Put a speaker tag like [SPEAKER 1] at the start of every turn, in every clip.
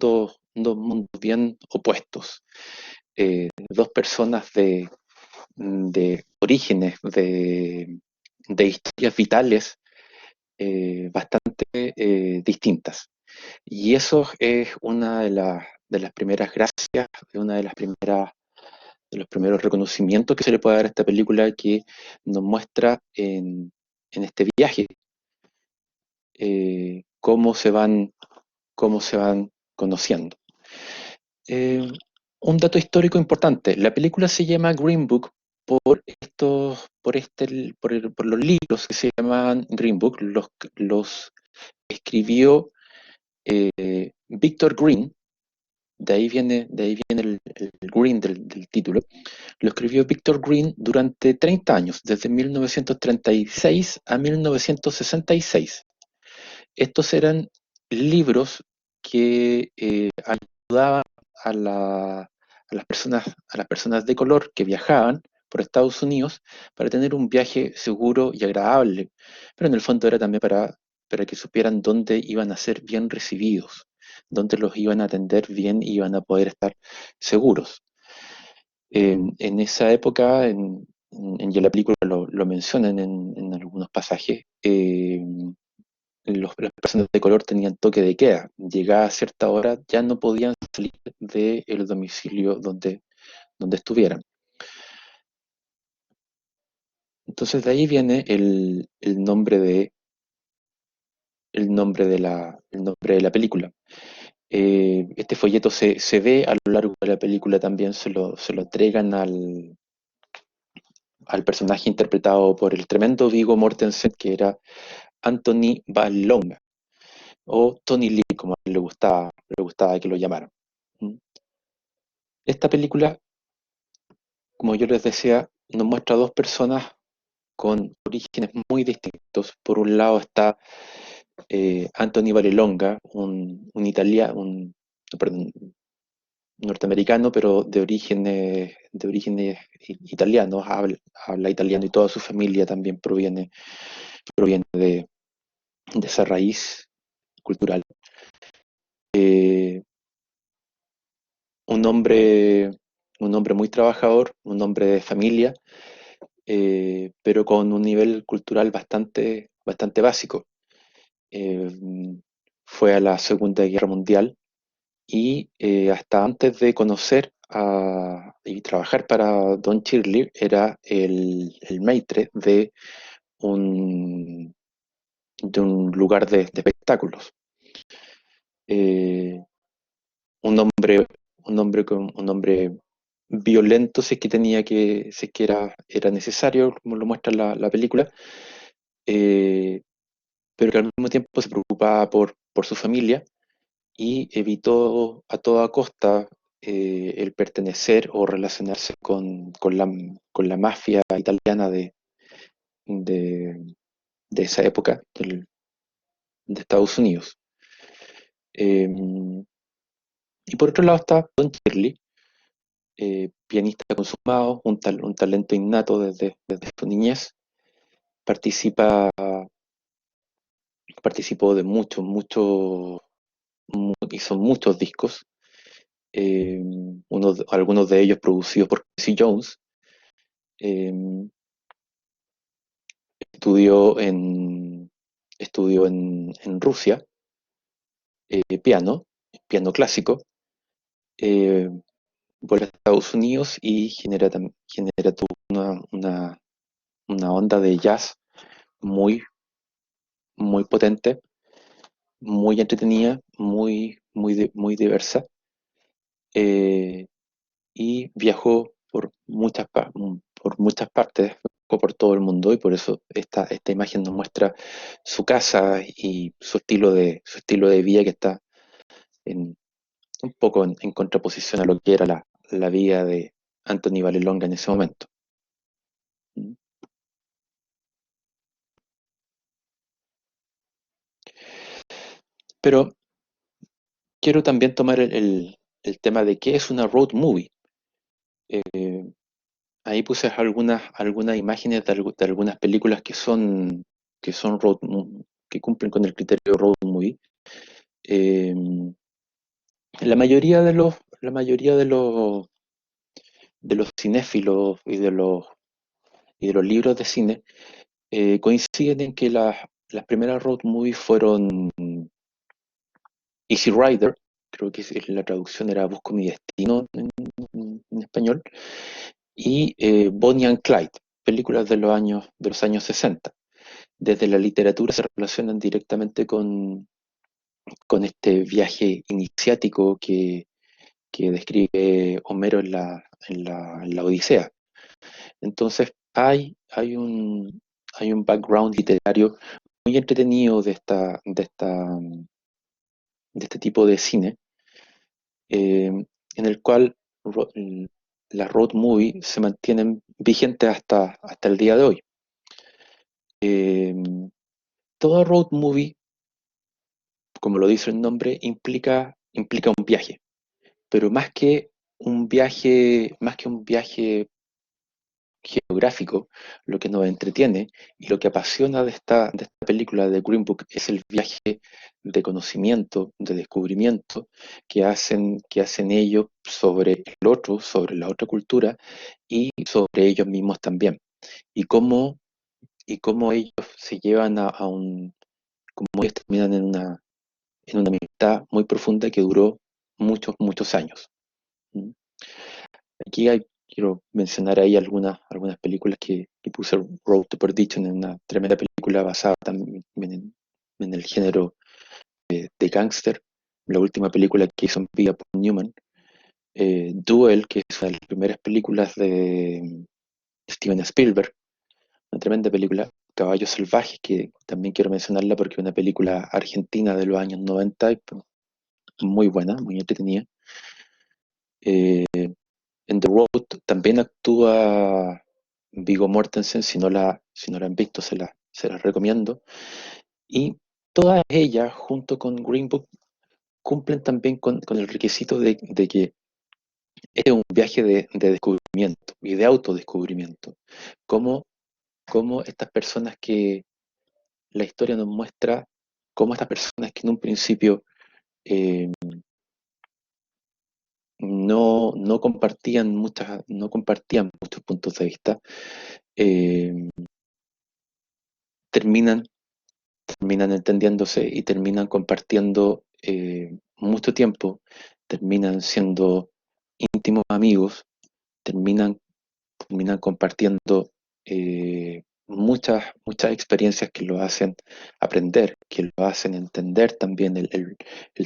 [SPEAKER 1] dos mundos bien opuestos. Dos personas de orígenes, de historias vitales bastante distintas. Y eso es una de las primeras gracias, una de las primeras de los primeros reconocimientos que se le puede dar a esta película que nos muestra en este viaje cómo se van conociendo. Eh, un dato histórico importante, la película se llama Green Book por por los libros que se llaman Green Book, los escribió Victor Green, de ahí viene el Green del título. Lo escribió Victor Green durante 30 años, desde 1936 a 1966. Estos eran libros que ayudaban a, a las personas de color que viajaban por Estados Unidos para tener un viaje seguro y agradable, pero en el fondo era también para que supieran dónde iban a ser bien recibidos, dónde los iban a atender bien y iban a poder estar seguros. En esa época, y en la película lo mencionan en algunos pasajes, las personas de color tenían toque de queda. Llegada a cierta hora ya no podían salir del domicilio donde estuvieran. Entonces de ahí viene el nombre de la película. Este folleto se ve a lo largo de la película también, se lo entregan al personaje interpretado por el tremendo Viggo Mortensen, que era Anthony Vallelonga, o Tony Lee, como a él le gustaba que lo llamaran. ¿Mm? Esta película, como yo les decía, nos muestra a dos personas con orígenes muy distintos. Por un lado está Anthony Vallelonga, un perdón, norteamericano, pero de orígenes italianos, habla italiano y toda su familia también proviene de esa raíz cultural. Eh, un hombre, un hombre muy trabajador, un hombre de familia, pero con un nivel cultural bastante básico. Eh, fue a la Segunda Guerra Mundial y hasta antes de conocer y trabajar para Don Shirley era el maitre un, de un lugar de espectáculos. Eh, un hombre, un hombre violento si es que si es que era necesario, como lo muestra la película, eh, pero que al mismo tiempo se preocupaba por su familia y evitó a toda costa el pertenecer o relacionarse con la mafia italiana de, de esa época de Estados Unidos. Eh, y por otro lado está Don Shirley, pianista consumado, un talento innato desde su niñez. Participa, participó de hizo muchos discos, algunos de ellos producidos por Quincy Jones. Eh, estudió en Rusia piano clásico. eh, Vuelve a Estados Unidos y genera toda una onda de jazz muy, muy potente, muy entretenida, muy diversa, eh, y viajó por muchas partes, viajó por todo el mundo y por eso esta imagen nos muestra su casa y su estilo de vida que está en, un poco en contraposición a lo que era la vida de Anthony Vallelonga en ese momento. ¿Mm? Pero quiero también tomar el tema de qué es una road movie. Eh, ahí puse algunas imágenes de algunas películas que son que cumplen con el criterio road movie. Eh, la mayoría de los cinéfilos y de los libros de cine coinciden en que las primeras road movies fueron Easy Rider, creo que la traducción era Busco mi destino en español, y Bonnie and Clyde, películas de los años 60. Desde la literatura se relacionan directamente con este viaje iniciático que describe Homero en la Odisea. Entonces, hay un background literario muy entretenido de este tipo de cine, en el cual ro- l- las road movie se mantienen vigentes hasta el día de hoy. Eh, Toda road movie, como lo dice el nombre, implica un viaje, pero más que un viaje geográfico, lo que nos entretiene y lo que apasiona de esta película de Green Book es el viaje de conocimiento, de descubrimiento que hacen ellos sobre el otro, sobre la otra cultura y sobre ellos mismos también. Y cómo ellos se llevan cómo ellos terminan en una amistad muy profunda que duró muchos, muchos años. ¿Mm? Aquí quiero mencionar ahí algunas películas que puse Road to Perdition, en una tremenda película basada también en el género de gángster. La última película que hizo en vida Paul Newman. Duel, que es una de las primeras películas de Steven Spielberg, una tremenda película. Caballos Salvajes, que también quiero mencionarla porque es una película argentina de los años 90, y, pues, muy buena, muy entretenida. Eh, En The Road también actúa Viggo Mortensen. Si no la han visto, se las recomiendo. Y todas ellas, junto con Green Book, cumplen también con el requisito de que es un viaje de descubrimiento y de autodescubrimiento. Como, como estas personas que la historia nos muestra, como estas personas que en un principio eh, no compartían muchos puntos de vista, eh, terminan terminan entendiéndose y terminan compartiendo mucho tiempo, terminan siendo íntimos amigos, terminan, terminan compartiendo muchas, muchas experiencias que lo hacen aprender, que lo hacen entender también el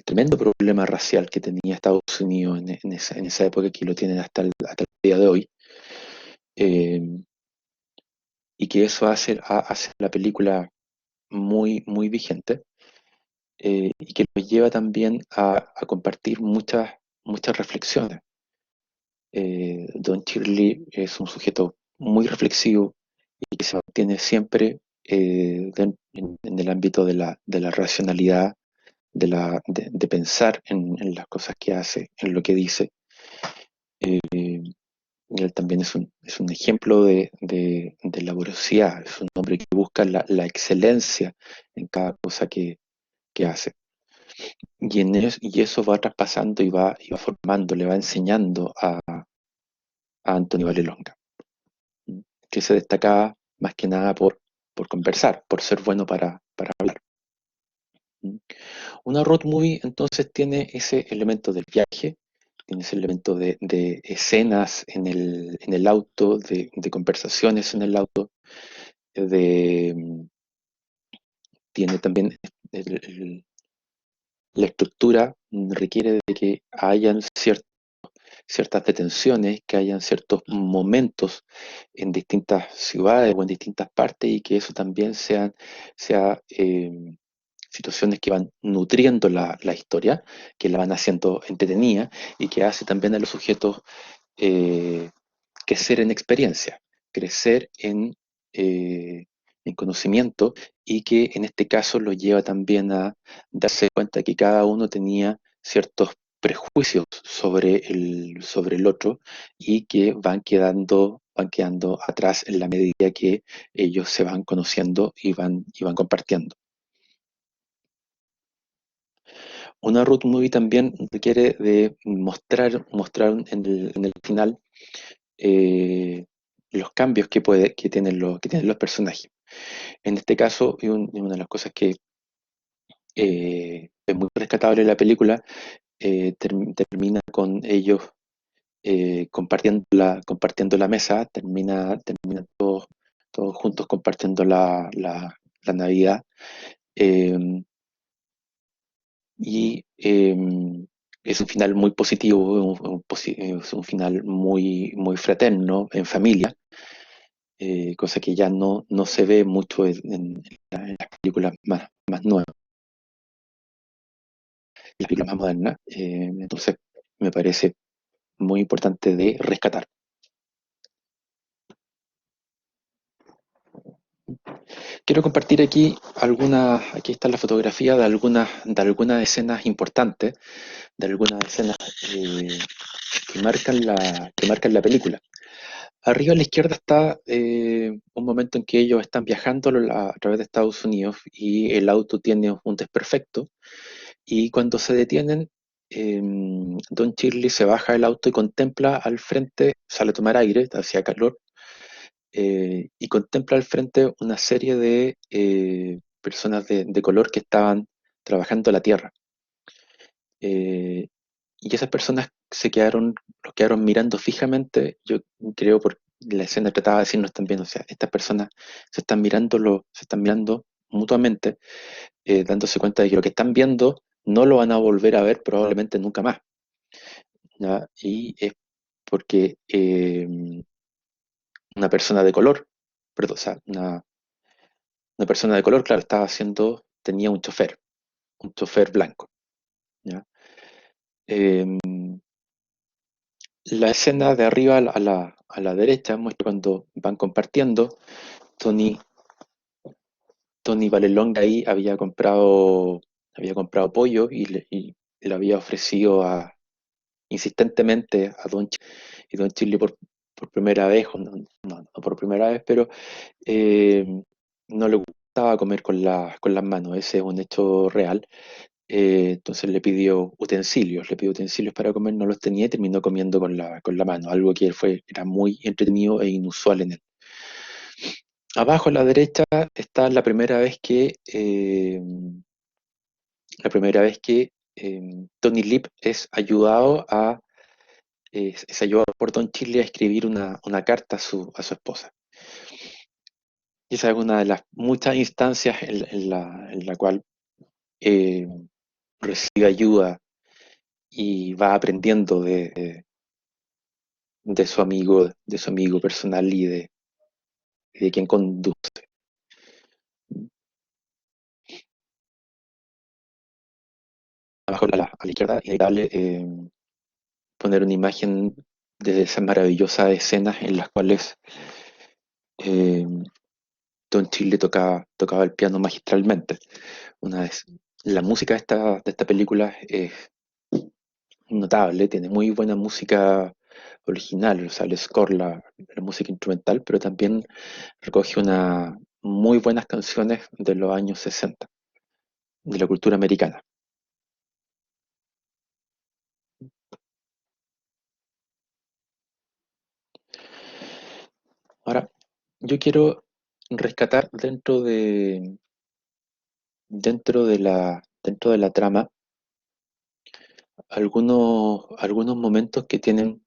[SPEAKER 1] tremendo problema racial que tenía Estados Unidos en esa época, que lo tienen hasta el día de hoy. eh, y que eso hace la película muy, muy vigente, y que nos lleva también a compartir muchas, muchas reflexiones. Don Shirley es un sujeto muy reflexivo y que se mantiene siempre en el ámbito de la racionalidad, de pensar en las cosas que hace, en lo que dice. Y él también es un ejemplo de laboriosidad, es un hombre que busca la excelencia en cada cosa que hace. Y eso va traspasando y va formando, le va enseñando a Antonio Valelonga, ¿m? Que se destacaba más que nada por conversar, por ser bueno para hablar. ¿M? Una road movie entonces tiene ese elemento del viaje, tiene ese elemento de escenas en el auto, de conversaciones en el auto, de, tiene también la estructura, requiere de que hayan ciertas detenciones, que hayan ciertos momentos en distintas ciudades o en distintas partes, y que eso también sea situaciones que van nutriendo la historia, que la van haciendo entretenida y que hace también a los sujetos eh, crecer en experiencia, crecer en conocimiento, y que en este caso lo lleva también a darse cuenta que cada uno tenía ciertos prejuicios sobre el otro, y que van quedando atrás en la medida que ellos se van conociendo y van compartiendo. una road movie también requiere de mostrar en el final eh, los cambios que tienen los personajes. En este caso, y una de las cosas que es muy rescatable de la película, termina con ellos compartiendo la mesa, terminan todos juntos compartiendo la Navidad. eh, es un final muy positivo, es un final muy, muy fraterno, en familia, cosa que ya no se ve mucho en las películas más nuevas, las películas más modernas. Entonces, me parece muy importante de rescatar. Quiero compartir aquí está la fotografía de algunas escenas importantes, de algunas escenas eh, que marcan la película. Arriba a la izquierda está un momento en que ellos están viajando a través de Estados Unidos y el auto tiene un desperfecto, y cuando se detienen, Don Shirley se baja del auto y contempla al frente, sale a tomar aire, hacía calor, y contempla al frente una serie de personas de color que estaban trabajando la tierra. Eh, y esas personas los quedaron mirando fijamente, yo creo, por la escena trataba de decirnos también, o sea, estas personas se están mirando mutuamente, dándose cuenta de que lo que están viendo no lo van a volver a ver probablemente nunca más, ¿ya? Y es porque una persona de color, perdón, o sea, una persona de color, claro, tenía un chofer blanco, ¿ya? Em, la escena de arriba a la derecha muestra cuando van compartiendo. Tony, Tony Vallelonga ahí había comprado pollo y le había ofrecido insistentemente a Don Chile, y Don Chile por primera vez, o no por primera vez, pero eh, no le gustaba comer con las manos, ese es un hecho real. Entonces le pidió utensilios para comer, no los tenía y terminó comiendo con la mano, algo que era muy entretenido e inusual en él. Abajo a la derecha está la primera vez que Tony Lip es ayudado por Don Chile a escribir una carta a su esposa. Y esa es una de las muchas instancias en la cual eh, recibe ayuda y va aprendiendo de su amigo personal y de quien conduce. Abajo a la izquierda, inevitable poner una imagen de esas maravillosas escenas en las cuales eh, Don Chile tocaba el piano magistralmente. Una vez, la música de esta película es notable, tiene muy buena música original, o sea, el score, la música instrumental, pero también recoge muy buenas canciones de los años 60, de la cultura americana. Ahora, yo quiero rescatar dentro de la trama algunos momentos que tienen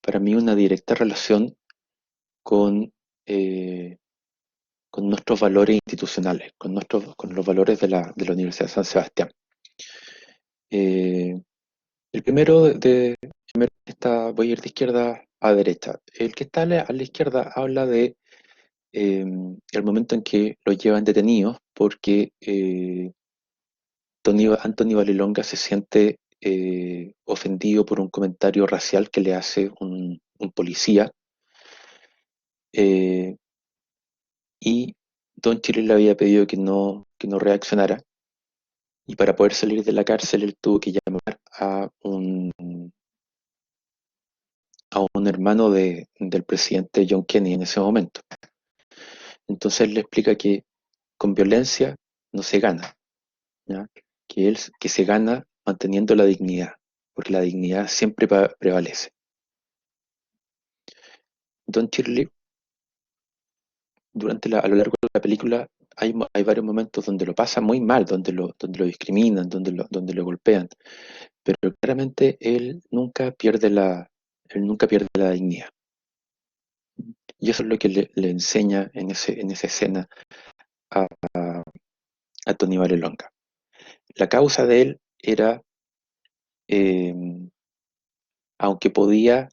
[SPEAKER 1] para mí una directa relación con, eh, con nuestros valores institucionales, con los valores de la Universidad de San Sebastián. Eh, el primero voy a ir de izquierda a derecha. El que está a la izquierda habla de el momento en que los llevan detenidos porque Anthony Valelonga se siente ofendido por un comentario racial que le hace un policía, eh, y Don Chile le había pedido que no reaccionara, y para poder salir de la cárcel él tuvo que llamar a un hermano del presidente John Kennedy en ese momento. Entonces él le explica que con violencia no se gana, ¿ya? Que se gana manteniendo la dignidad, porque la dignidad siempre prevalece. Don Shirley, a lo largo de la película, hay varios momentos donde lo pasa muy mal, donde lo discriminan, donde lo golpean, pero claramente él nunca pierde la dignidad. Y eso es lo que le enseña en esa escena a, a Tony Vallelonga. La causa de él era, eh, aunque podía,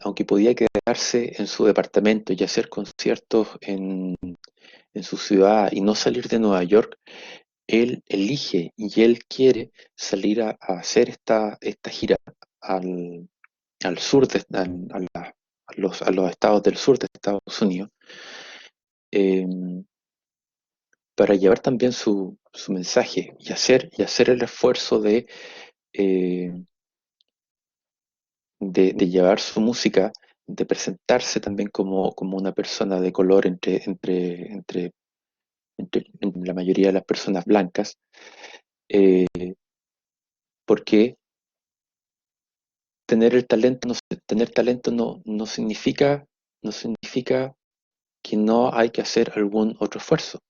[SPEAKER 1] aunque podía quedarse en su departamento y hacer conciertos en su ciudad y no salir de Nueva York, él elige y él quiere salir a hacer esta gira al, al sur, a los estados del sur de Estados Unidos, eh, para llevar también su mensaje y hacer el esfuerzo eh, de llevar su música, de presentarse también como una persona de color entre la mayoría de las personas blancas, eh, porque tener talento no significa que no hay que hacer algún otro esfuerzo,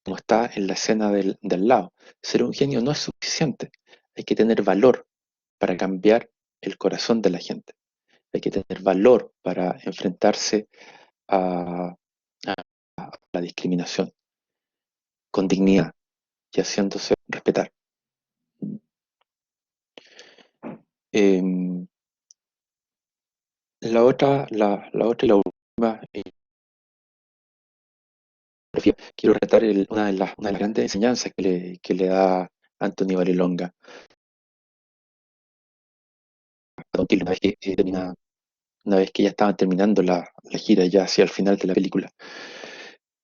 [SPEAKER 1] como está en la escena del lado. Ser un genio no es suficiente, hay que tener valor para cambiar el corazón de la gente, hay que tener valor para enfrentarse a la discriminación con dignidad y haciéndose respetar. Em, la otra y la última, quiero retar una de las grandes enseñanzas que le da Anthony Vallelonga a Don Tilo una vez que ya estaban terminando la gira, ya hacia el final de la película.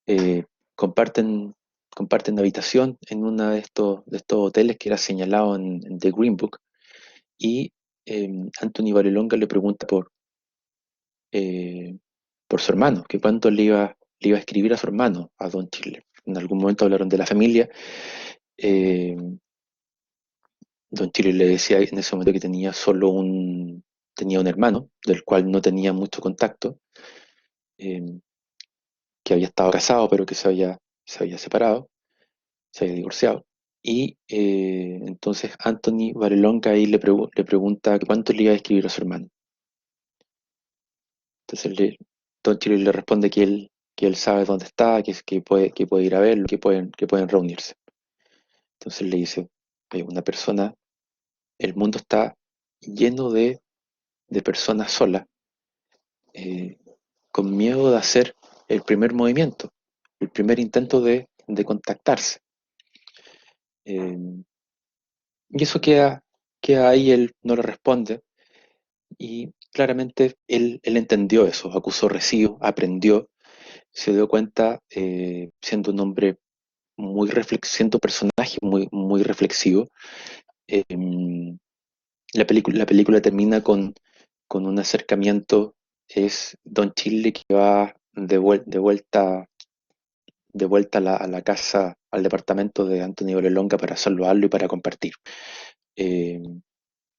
[SPEAKER 1] Eh, comparten, comparten habitación en uno de estos hoteles que era señalado en The Green Book, y Anthony Vallelonga le pregunta eh, por su hermano, que cuánto le iba a escribir a su hermano, a Don Chile. En algún momento hablaron de la familia. eh, Don Chile le decía en ese momento que tenía un hermano, del cual no tenía mucho contacto, eh, que había estado casado, pero que se había separado, se había divorciado. Y entonces Anthony Varelonga ahí le pregunta cuánto le iba a escribir a su hermano. Entonces Don Chile le responde que él sabe dónde está, que puede ir a verlo, que pueden reunirse. Entonces le dice, una persona, el mundo está lleno de personas solas, eh, con miedo de hacer el primer movimiento, el primer intento de contactarse. Eh, y eso queda ahí, él no le responde, y claramente él entendió eso, acusó recibo, aprendió, se dio cuenta, siendo un hombre siendo un personaje muy, muy reflexivo. eh, la película termina con un acercamiento, es Don Chile que va de vuelta a la casa, al departamento de Antonio Valelonga para saludarlo y para compartir. Eh,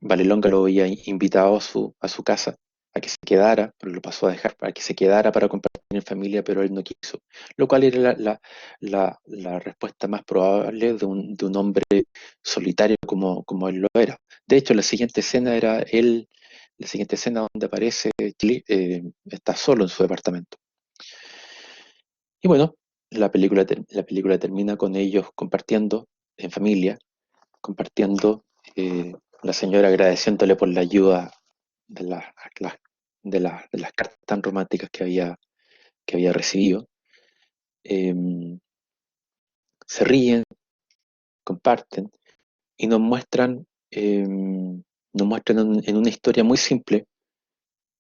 [SPEAKER 1] Valelonga lo había invitado a su casa a que se quedara, pero lo pasó a dejar para que se quedara para compartir en familia, pero él no quiso. Lo cual era la respuesta más probable de un hombre solitario como él lo era. De hecho, la siguiente escena donde aparece Chile, está solo en su departamento. Y bueno, la película termina con ellos compartiendo en familia, compartiendo, la señora agradeciéndole por la ayuda de las, de las cartas tan románticas que había recibido. Em, Se ríen, comparten y nos muestran en una historia muy simple,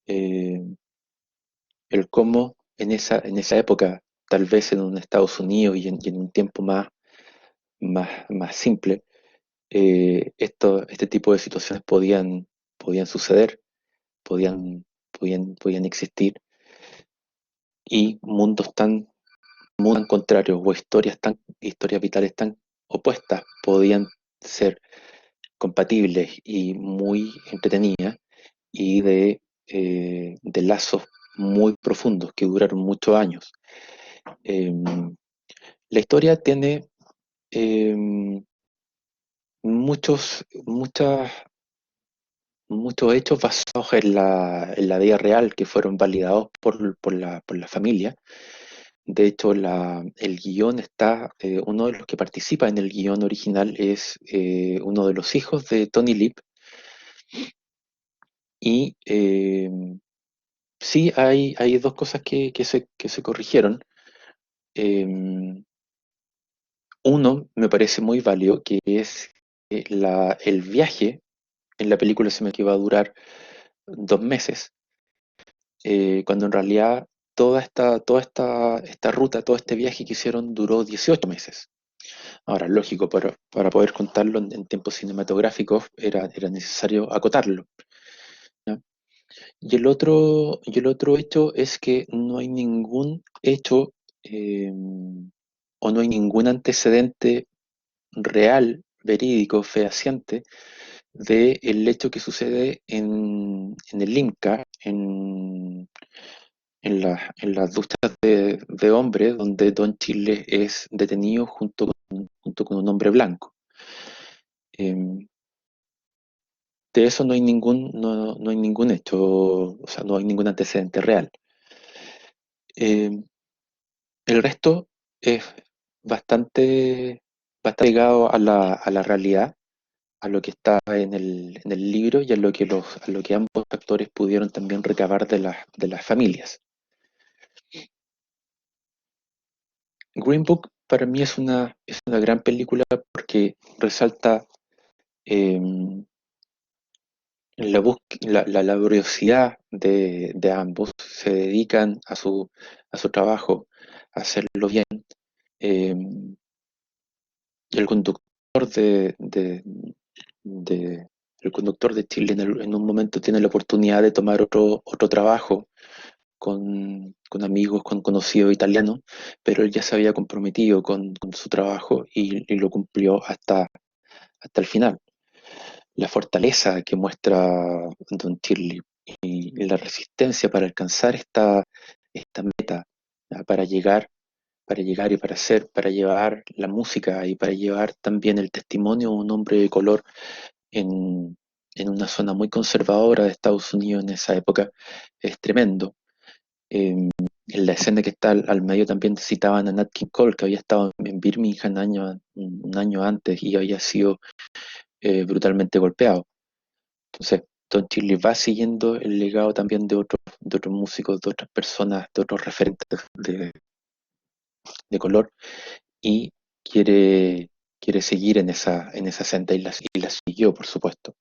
[SPEAKER 1] eh, el cómo en esa época, tal vez en un Estados Unidos y en un tiempo más simple, este tipo de situaciones podían suceder, podían existir, y mundos tan contrarios o historias vitales tan opuestas podían ser compatibles y muy entretenidas y de lazos muy profundos que duraron muchos años. La historia tiene muchos hechos basados en la vida real que fueron validados por la familia. De hecho, el guión está, uno de los que participa en el guión original es uno de los hijos de Tony Lip. Y sí, hay dos cosas que se corrigieron. Eh, Uno me parece muy válido, que es el viaje en la película se me que iba a durar 2 meses, cuando en realidad esta ruta, todo este viaje que hicieron duró 18 meses. Ahora, lógico, para poder contarlo en tiempos cinematográficos era necesario acotarlo, ¿ya? Y el otro hecho es que no hay ningún hecho o no hay ningún antecedente real, verídico, fehaciente del hecho que sucede en el Limca, en las duchas de hombres, donde Don Chile es detenido junto con un hombre blanco. Em, de eso no hay ningún hecho, o sea, no hay ningún antecedente real. Em, el resto es bastante, bastante ligado a la realidad, a lo que está en el libro y a lo que ambos actores pudieron también recabar de las familias. Green Book para mí es una gran película porque resalta em, la laboriosidad de ambos, se dedican a su trabajo, a hacerlo bien. em, el conductor de- el conductor de Chile en un momento tiene la oportunidad de tomar otro trabajo con amigos, con conocidos italianos, pero él ya se había comprometido con su trabajo y lo cumplió hasta el final. La fortaleza que muestra Don Shirley y la resistencia para alcanzar esta meta, ¿ya? Para llegar y para hacer, para llevar la música y para llevar también el testimonio de un hombre de color en, en una zona muy conservadora de Estados Unidos en esa época, es tremendo. En la escena que está al medio también citaban a Nat King Cole, que había estado en Birmingham un año antes y había sido brutalmente golpeado. Entonces, Don Shirley va siguiendo el legado también de otros músicos, de otras personas, de otros referentes de color y quiere, quiere seguir en esa senda y la siguió, por supuesto.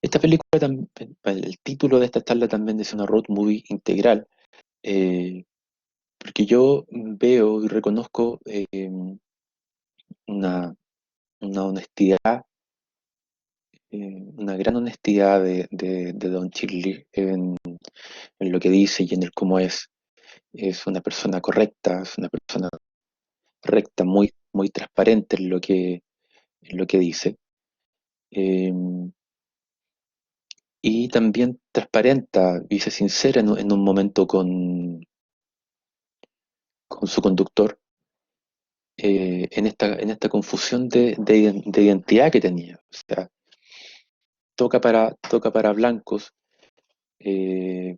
[SPEAKER 1] Esta película, el título de esta charla también es una road movie integral, eh, porque yo veo y reconozco una, una honestidad, una gran honestidad de Don Shirley en lo que dice y en el cómo es. Es una persona correcta, es una persona recta, muy transparente en lo que dice. Eh, y también transparenta, dice sincera en un momento con su conductor, en esta confusión de identidad que tenía. O sea, toca para blancos, eh,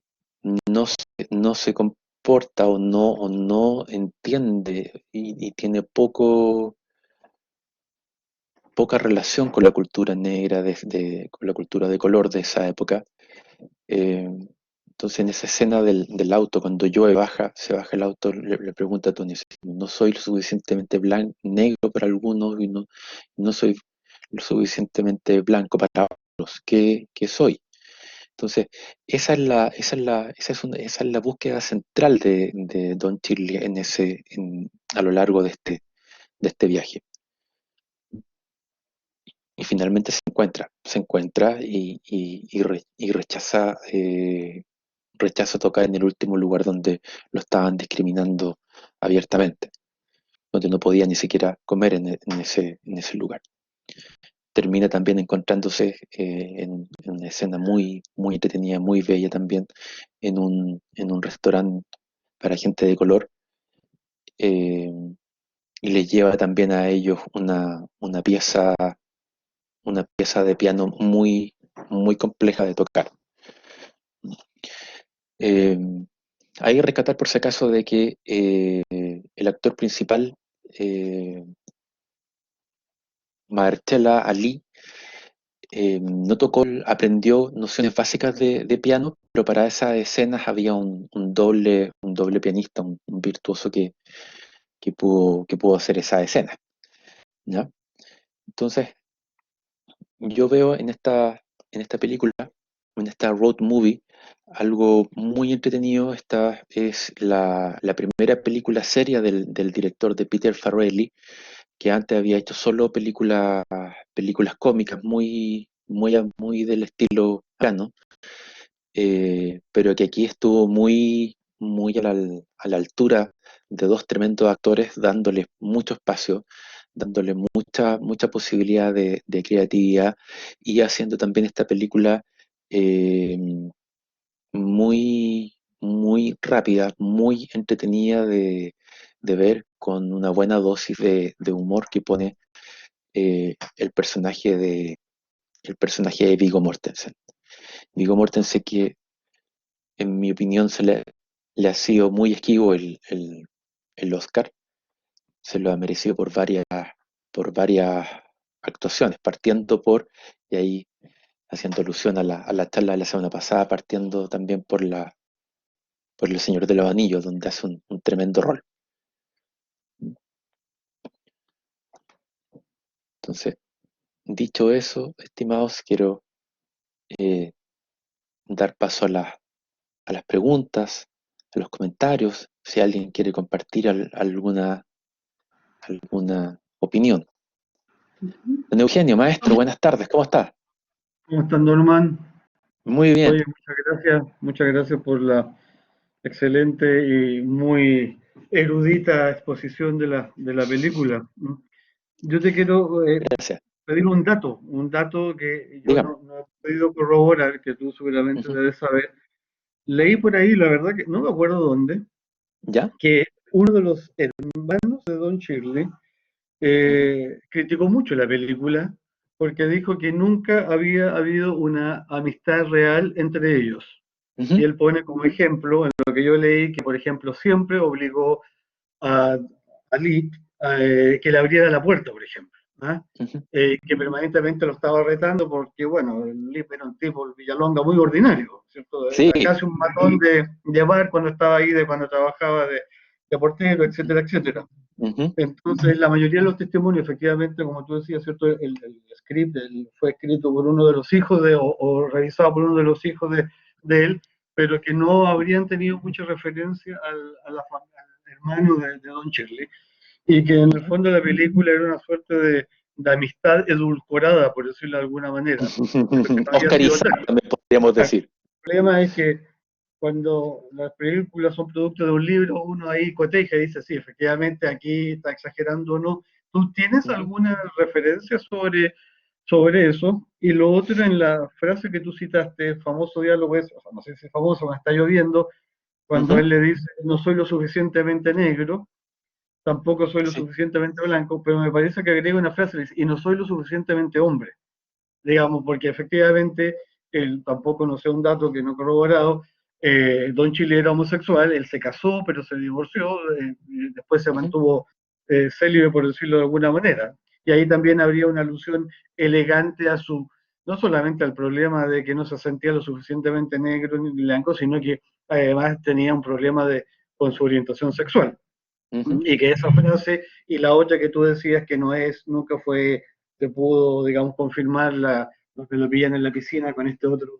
[SPEAKER 1] no se comporta o no entiende y tiene poca relación con la cultura negra, con la cultura de color de esa época. Eh, entonces en esa escena del auto, cuando Joe baja, se baja el auto, le pregunta a Tony, no soy lo suficientemente negro para algunos y no soy lo suficientemente blanco para otros. ¿Qué soy? Entonces, esa es la búsqueda central de Don Shirley a lo largo de este viaje. Y finalmente se encuentra y rechaza, rechaza tocar en el último lugar donde lo estaban discriminando abiertamente, donde no podía ni siquiera comer en ese lugar. termina también encontrándose en una escena muy, muy entretenida, muy bella también, en un restaurante para gente de color, eh, y les lleva también a ellos una pieza de piano muy, muy compleja de tocar. Eh, Hay que rescatar por si acaso de que el actor principal, eh, Mahershala Ali, no tocó, aprendió nociones básicas de piano, pero para esas escenas había un doble pianista, un virtuoso que pudo hacer esa escena, ¿ya? Entonces, yo veo en esta película, en esta road movie, algo muy entretenido. Esta es la primera película seria del director de Peter Farrelly, que antes había hecho solo películas cómicas muy, muy, muy del estilo americano, pero que aquí estuvo muy, muy a la altura de dos tremendos actores, dándole mucho espacio, dándole mucha, mucha posibilidad de creatividad, y haciendo también esta película eh, muy, muy rápida, muy entretenida de ver, con una buena dosis de humor que pone el personaje de Viggo Mortensen. Viggo Mortensen, que en mi opinión le ha sido muy esquivo el Oscar. Se lo ha merecido por varias actuaciones, partiendo y ahí haciendo alusión a la charla de la semana pasada, partiendo también por El Señor de los Anillos, donde hace un tremendo rol. Entonces, dicho eso, estimados, quiero eh, dar paso a las preguntas, a los comentarios, si alguien quiere compartir alguna opinión. Don Eugenio, maestro, buenas tardes, ¿cómo está?
[SPEAKER 2] ¿Cómo están, Norman?
[SPEAKER 1] Muy bien,
[SPEAKER 2] Oye, muchas gracias por la excelente y muy erudita exposición de la película. Yo te quiero
[SPEAKER 1] gracias.
[SPEAKER 2] pedir un dato que yo
[SPEAKER 1] Dígame.
[SPEAKER 2] no he podido corroborar, que tú seguramente
[SPEAKER 1] Ujú.
[SPEAKER 2] debes saber. Leí por ahí, la verdad que no me acuerdo dónde,
[SPEAKER 1] ¿Ya?
[SPEAKER 2] que uno de los hermanos de Don Shirley
[SPEAKER 1] Ujú,
[SPEAKER 2] criticó mucho la película porque dijo que nunca había habido una amistad real entre ellos. Y
[SPEAKER 1] ujú,
[SPEAKER 2] él pone como ejemplo, en lo que yo leí, que por ejemplo siempre obligó a Lee que le abriera la puerta, por ejemplo. ¿Ah?
[SPEAKER 1] ujú.
[SPEAKER 2] Que permanentemente lo estaba retando porque, bueno, Lee era un tipo, el Villalonga, muy ordinario, ¿cierto?
[SPEAKER 1] Sí.
[SPEAKER 2] Era casi un matón de bar cuando estaba ahí, cuando trabajaba de portero, etcétera, etcétera.
[SPEAKER 1] Ujú,
[SPEAKER 2] Entonces, la mayoría de los testimonios, efectivamente, como tú decías, ¿cierto? El script fue escrito por uno de los hijos o revisado por uno de los hijos de él, pero que no habrían tenido mucha referencia al hermano de Don Shirley, y que en el
[SPEAKER 1] ujú.
[SPEAKER 2] fondo la película era una suerte de amistad edulcorada, por decirlo de alguna manera, pero que no había sido
[SPEAKER 1] Oscarizada,
[SPEAKER 2] tal.
[SPEAKER 1] también podríamos
[SPEAKER 2] El
[SPEAKER 1] decir.
[SPEAKER 2] problema es que cuando las películas son producto de un libro, uno ahí coteja y dice, sí, efectivamente aquí está exagerando o no. ¿Tú tienes
[SPEAKER 1] Ujú,
[SPEAKER 2] alguna referencia sobre eso? Y lo otro, en la frase que tú citaste, famoso diálogo es, o sea, no sé si es famoso, me está lloviendo, cuando
[SPEAKER 1] ujú.
[SPEAKER 2] él le dice, no soy lo suficientemente negro, tampoco soy lo
[SPEAKER 1] Sí.
[SPEAKER 2] suficientemente blanco, pero me parece que agrega una frase, dice, y no soy lo suficientemente hombre, digamos, porque efectivamente, él tampoco, no sé, un dato que no he corroborado, Don Chile era homosexual, él se casó, pero se divorció, y después se
[SPEAKER 1] Ujú,
[SPEAKER 2] mantuvo célibe, por decirlo de alguna manera. Y ahí también habría una alusión elegante a no solamente al problema de que no se sentía lo suficientemente negro ni blanco, sino que además tenía un problema con su orientación sexual.
[SPEAKER 1] ujú,
[SPEAKER 2] Y que esa frase y la otra que tú decías que no es, nunca fue, se pudo, digamos, confirmar lo que lo pillan en la piscina con este otro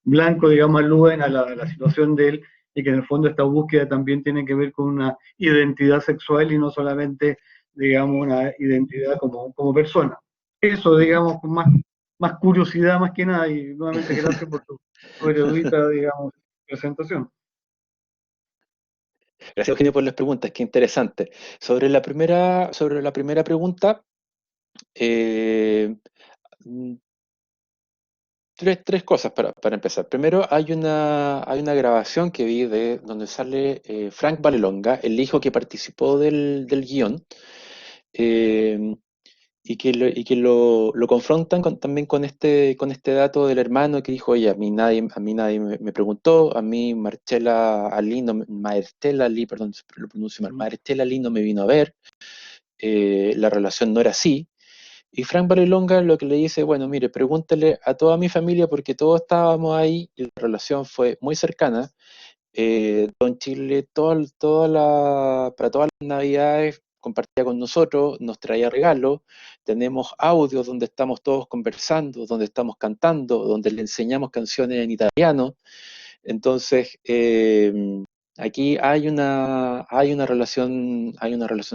[SPEAKER 2] blanco, digamos, aluden a la situación de él, y que en el fondo esta búsqueda también tiene que ver con una identidad sexual y no solamente, digamos, una identidad como persona. Eso,
[SPEAKER 1] ujú.
[SPEAKER 2] digamos, con más curiosidad más que nada, y nuevamente gracias por tu erudita, digamos, presentación.
[SPEAKER 1] Gracias, Eugenio, por las preguntas, qué interesante. Sobre la primera pregunta, eh, mm, tres cosas para empezar. Primero, hay una grabación que vi de donde sale Frank Vallelonga, el hijo que participó del guión, eh, lo confrontan también con este dato del hermano que dijo, oye, a mí nadie me preguntó, a mí Marcella Ali, perdón, si lo pronuncio mal, Marcella Ali no me vino a ver, la relación no era así. Y Frank Vallelonga lo que le dice, bueno, mire, pregúntele a toda mi familia porque todos estábamos ahí y la relación fue muy cercana. Don Chile, para todas las navidades compartía con nosotros, nos traía regalos, tenemos audios donde estamos todos conversando, donde estamos cantando, donde le enseñamos canciones en italiano. Entonces, aquí hay una relación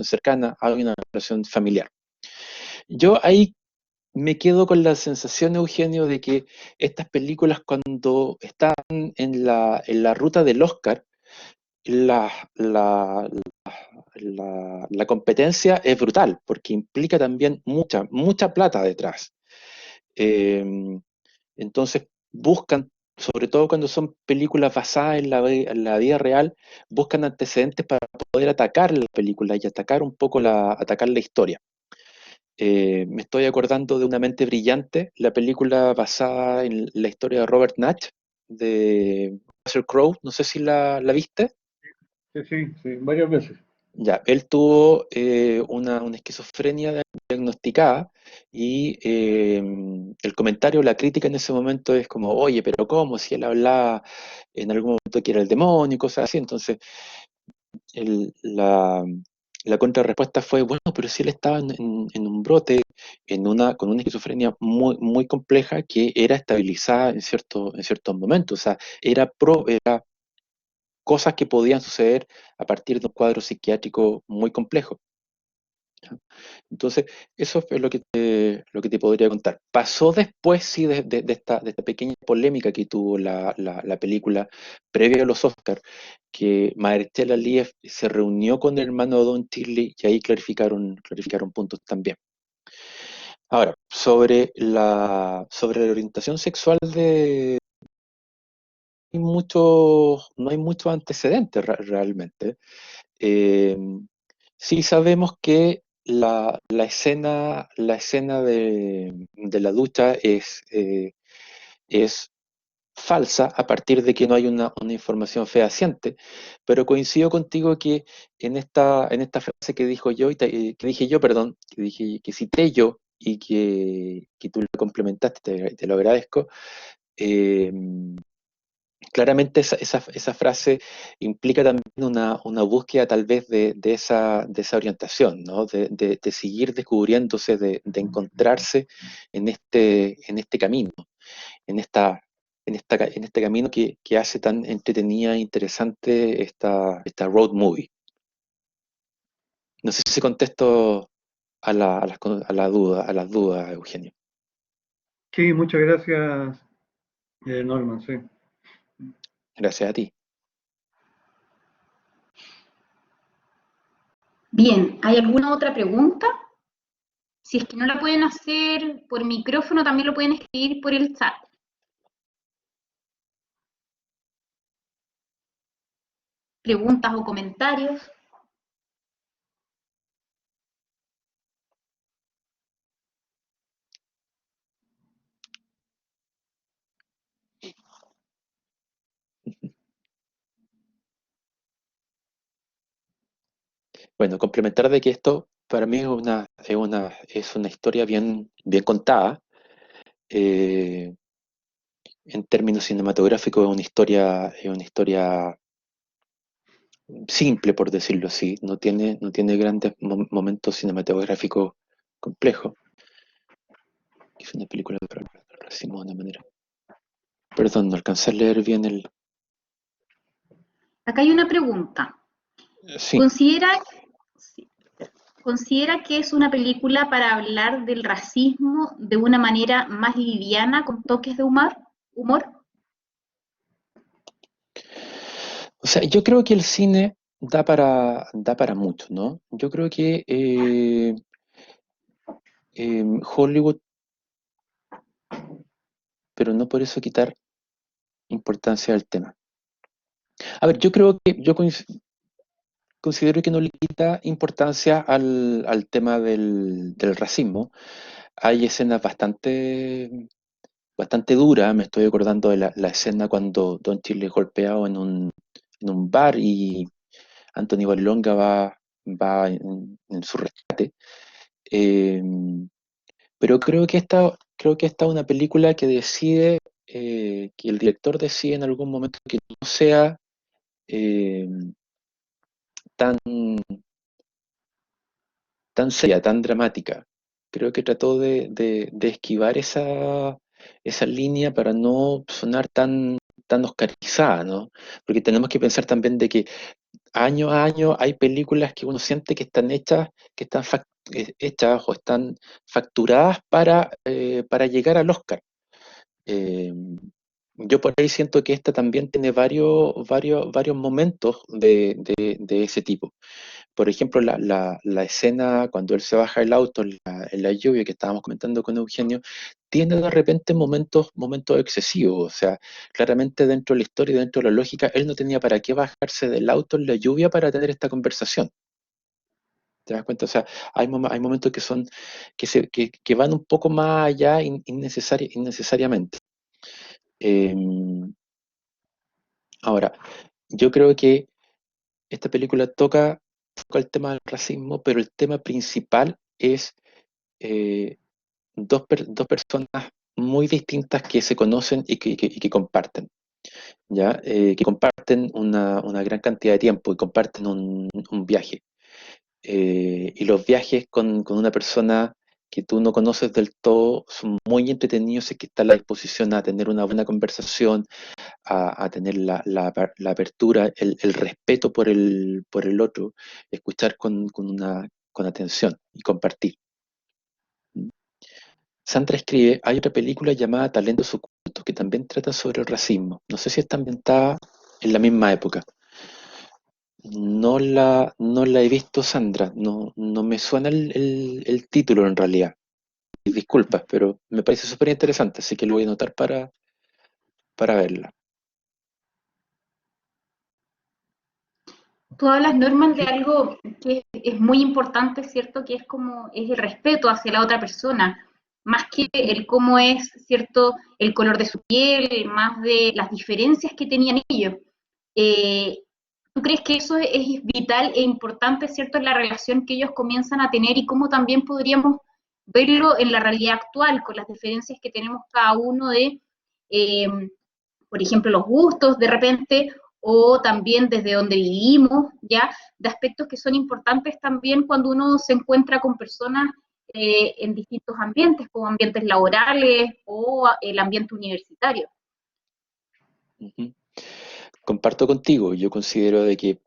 [SPEAKER 1] cercana, hay una relación familiar. Yo ahí me quedo con la sensación, Eugenio, de que estas películas cuando están en la ruta del Oscar, la, la, la competencia es brutal, porque implica también mucha plata detrás. Eh, entonces buscan, sobre todo cuando son películas basadas en la vida real, buscan antecedentes para poder atacar la película y atacar la historia. Me estoy acordando de Una mente brillante, la película basada en la historia de Robert Natch, de Russell Crowe, no sé si la viste.
[SPEAKER 2] Sí, sí, sí, varias veces.
[SPEAKER 1] Ya, él tuvo una esquizofrenia diagnosticada y el comentario, la crítica en ese momento es como, oye, pero ¿cómo? Si él hablaba en algún momento que era el demonio y cosas así. Entonces, el- la, la contrarrespuesta fue, bueno, pero si él estaba en un brote, con una esquizofrenia muy compleja que era estabilizada en ciertos momentos. O sea, era cosas que podían suceder a partir de un cuadro psiquiátrico muy complejo. Entonces, eso es lo que te podría contar. Pasó después, sí, de esta pequeña polémica que tuvo la película previa a los Oscars, que Mahershala Ali se reunió con el hermano de Don Shirley y ahí clarificaron puntos también. Ahora, sobre la orientación sexual no hay muchos antecedentes realmente. Eh, sí sabemos que la escena de la ducha es falsa a partir de que no hay una información fehaciente, pero coincido contigo que en esta frase que dijo yo, que dije yo, perdón, que cité yo y que tú le complementaste, te lo agradezco. eh, Claramente esa frase implica también una búsqueda tal vez de esa orientación, ¿no? De seguir descubriéndose, encontrarse en este camino, en en este camino que hace tan entretenida e interesante esta road movie. No sé si contesto a las dudas, Eugenio.
[SPEAKER 2] Sí, muchas gracias, Norman, sí.
[SPEAKER 1] Gracias a ti.
[SPEAKER 3] Bien, ¿hay alguna otra pregunta? Si es que no la pueden hacer por micrófono, también lo pueden escribir por el chat. Preguntas o comentarios.
[SPEAKER 1] Bueno, complementar de que esto para mí es una historia bien contada. Eh, en términos cinematográficos es una historia simple, por decirlo así. No tiene grandes momentos cinematográficos complejos. Es una película para Simón de manera. Perdón, no alcancé a leer bien el.
[SPEAKER 3] Acá hay una pregunta.
[SPEAKER 1] Sí.
[SPEAKER 3] ¿Considera, ¿Considera que es una película para hablar del racismo de una manera más liviana, con toques de humor?
[SPEAKER 1] O sea, yo creo que el cine da para mucho, ¿no? Yo creo que Hollywood pero no por eso quitar importancia al tema. A ver, yo creo que considero que no le quita importancia al tema del racismo. Hay escenas bastante duras. Me estoy acordando de la escena cuando Don Chile es golpeado en un bar y Anthony Barlonga va en su rescate. Eh, pero creo que esta es una película que decide, que el director decide en algún momento que no sea eh, tan, tan seria, tan dramática. Creo que trató de esquivar esa línea para no sonar tan oscarizada, ¿no? Porque tenemos que pensar también de que año a año hay películas que uno siente que están hechas, hechas o están facturadas para llegar al Oscar. Eh, yo por ahí siento que esta también tiene varios momentos de ese tipo. Por ejemplo, la escena cuando él se baja del auto en la lluvia que estábamos comentando con Eugenio, tiene de repente momentos excesivos. O sea, claramente dentro de la historia y dentro de la lógica, él no tenía para qué bajarse del auto en la lluvia para tener esta conversación. ¿Te das cuenta? O sea, hay momentos que van un poco más allá innecesariamente. Eh, ahora, yo creo que esta película toca el tema del racismo, pero el tema principal es eh, dos personas muy distintas que se conocen y que comparten, ¿ya? Que comparten una gran cantidad de tiempo y comparten un viaje. Y los viajes con una persona que tú no conoces del todo son muy entretenidos y que está a la disposición a tener una buena conversación, a tener la apertura, el respeto por el otro, escuchar con atención y compartir. Sandra escribe, hay otra película llamada Talentos Ocultos que también trata sobre el racismo. No sé si está ambientada en la misma época. No la he visto, Sandra. No me suena el título en realidad. Disculpas, pero me parece súper interesante, así que lo voy a anotar para verla.
[SPEAKER 3] Tú hablas, Norman, de algo que es muy importante, ¿cierto? Que es el respeto hacia la otra persona, más que el cómo es, ¿cierto? El color de su piel, más de las diferencias que tenían ellos. Eh, ¿Tú crees que eso es vital e importante, ¿cierto? En la relación que ellos comienzan a tener y cómo también podríamos verlo en la realidad actual, con las diferencias que tenemos cada uno eh, por ejemplo, los gustos de repente, o también desde donde vivimos, ¿ya? De aspectos que son importantes también cuando uno se encuentra con personas en distintos ambientes, como ambientes laborales o el ambiente universitario.
[SPEAKER 1] Ujú. Comparto contigo, yo considero de que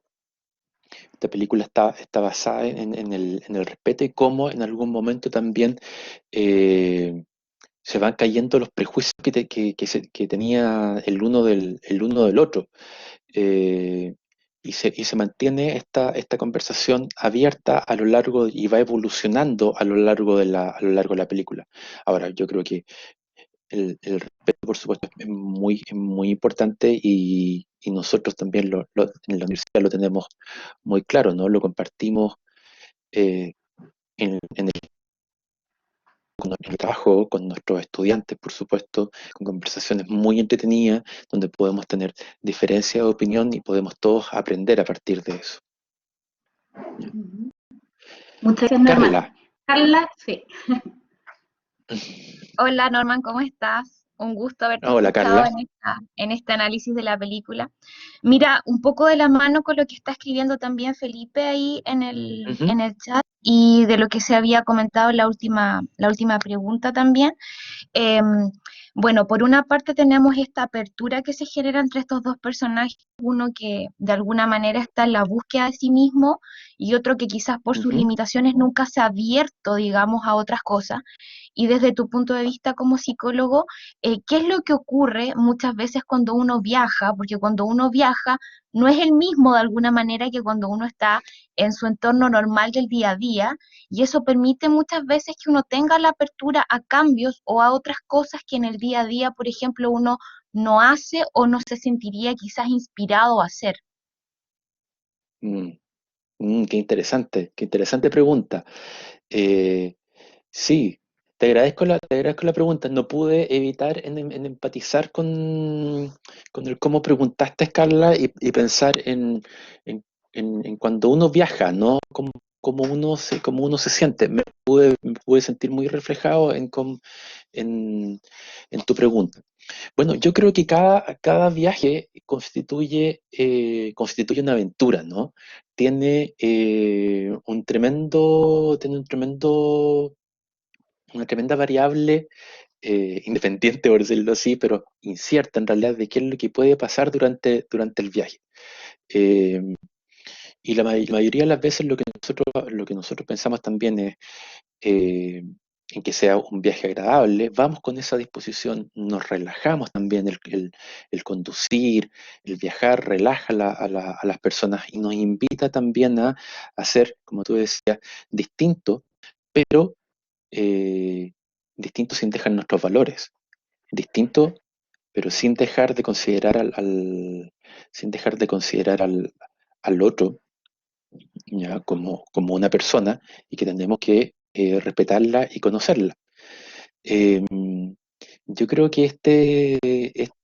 [SPEAKER 1] esta película está basada en el respeto y cómo en algún momento también eh, se van cayendo los prejuicios que tenía el uno del otro. Eh, y se mantiene esta conversación abierta a lo largo y va evolucionando a lo largo de la película. Ahora, yo creo que el respeto, por supuesto, es muy importante y nosotros también en la universidad lo tenemos muy claro, ¿no? Lo compartimos eh, en el trabajo, con nuestros estudiantes, por supuesto, con conversaciones muy entretenidas, donde podemos tener diferencias de opinión y podemos todos aprender a partir de eso.
[SPEAKER 3] Muchas gracias, Norma.
[SPEAKER 1] Carla,
[SPEAKER 3] Carla, sí.
[SPEAKER 4] Hola Norman, ¿cómo estás? Un gusto haberte
[SPEAKER 1] hola
[SPEAKER 4] escuchado
[SPEAKER 1] Carla.
[SPEAKER 4] en este análisis de la película. Mira, un poco de la mano con lo que está escribiendo también Felipe ahí en el,
[SPEAKER 1] Ujú,
[SPEAKER 4] en el chat y de lo que se había comentado en la última pregunta también. Em, bueno, por una parte tenemos esta apertura que se genera entre estos dos personajes, uno que de alguna manera está en la búsqueda de sí mismo y otro que quizás por sus
[SPEAKER 1] ujú,
[SPEAKER 4] limitaciones nunca se ha abierto, digamos, a otras cosas. y desde tu punto de vista como psicólogo, ¿qué es lo que ocurre muchas veces cuando uno viaja? Porque cuando uno viaja no es el mismo de alguna manera que cuando uno está en su entorno normal del día a día, y eso permite muchas veces que uno tenga la apertura a cambios o a otras cosas que en el día a día, por ejemplo, uno no hace o no se sentiría quizás inspirado a hacer.
[SPEAKER 1] Mm, qué interesante pregunta. Eh, sí, te agradezco la pregunta. No pude evitar en empatizar con el cómo preguntaste, Carla, y pensar en cuando uno viaja, ¿no? Cómo uno se siente. Me pude sentir muy reflejado en, en tu pregunta. Bueno, yo creo que cada viaje constituye una aventura, ¿no? Una tremenda variable independiente, por decirlo así, pero incierta en realidad de qué es lo que puede pasar durante el viaje. Eh, y la mayoría de las veces lo que nosotros pensamos también es eh, en que sea un viaje agradable, vamos con esa disposición, nos relajamos también, el conducir, el viajar, relaja a las personas y nos invita también a hacer, como tú decías, distinto, pero distinto sin dejar nuestros valores, distinto, pero sin dejar de considerar sin dejar de considerar al otro, ¿ya? Como una persona y que tenemos que respetarla y conocerla. Eh, yo creo que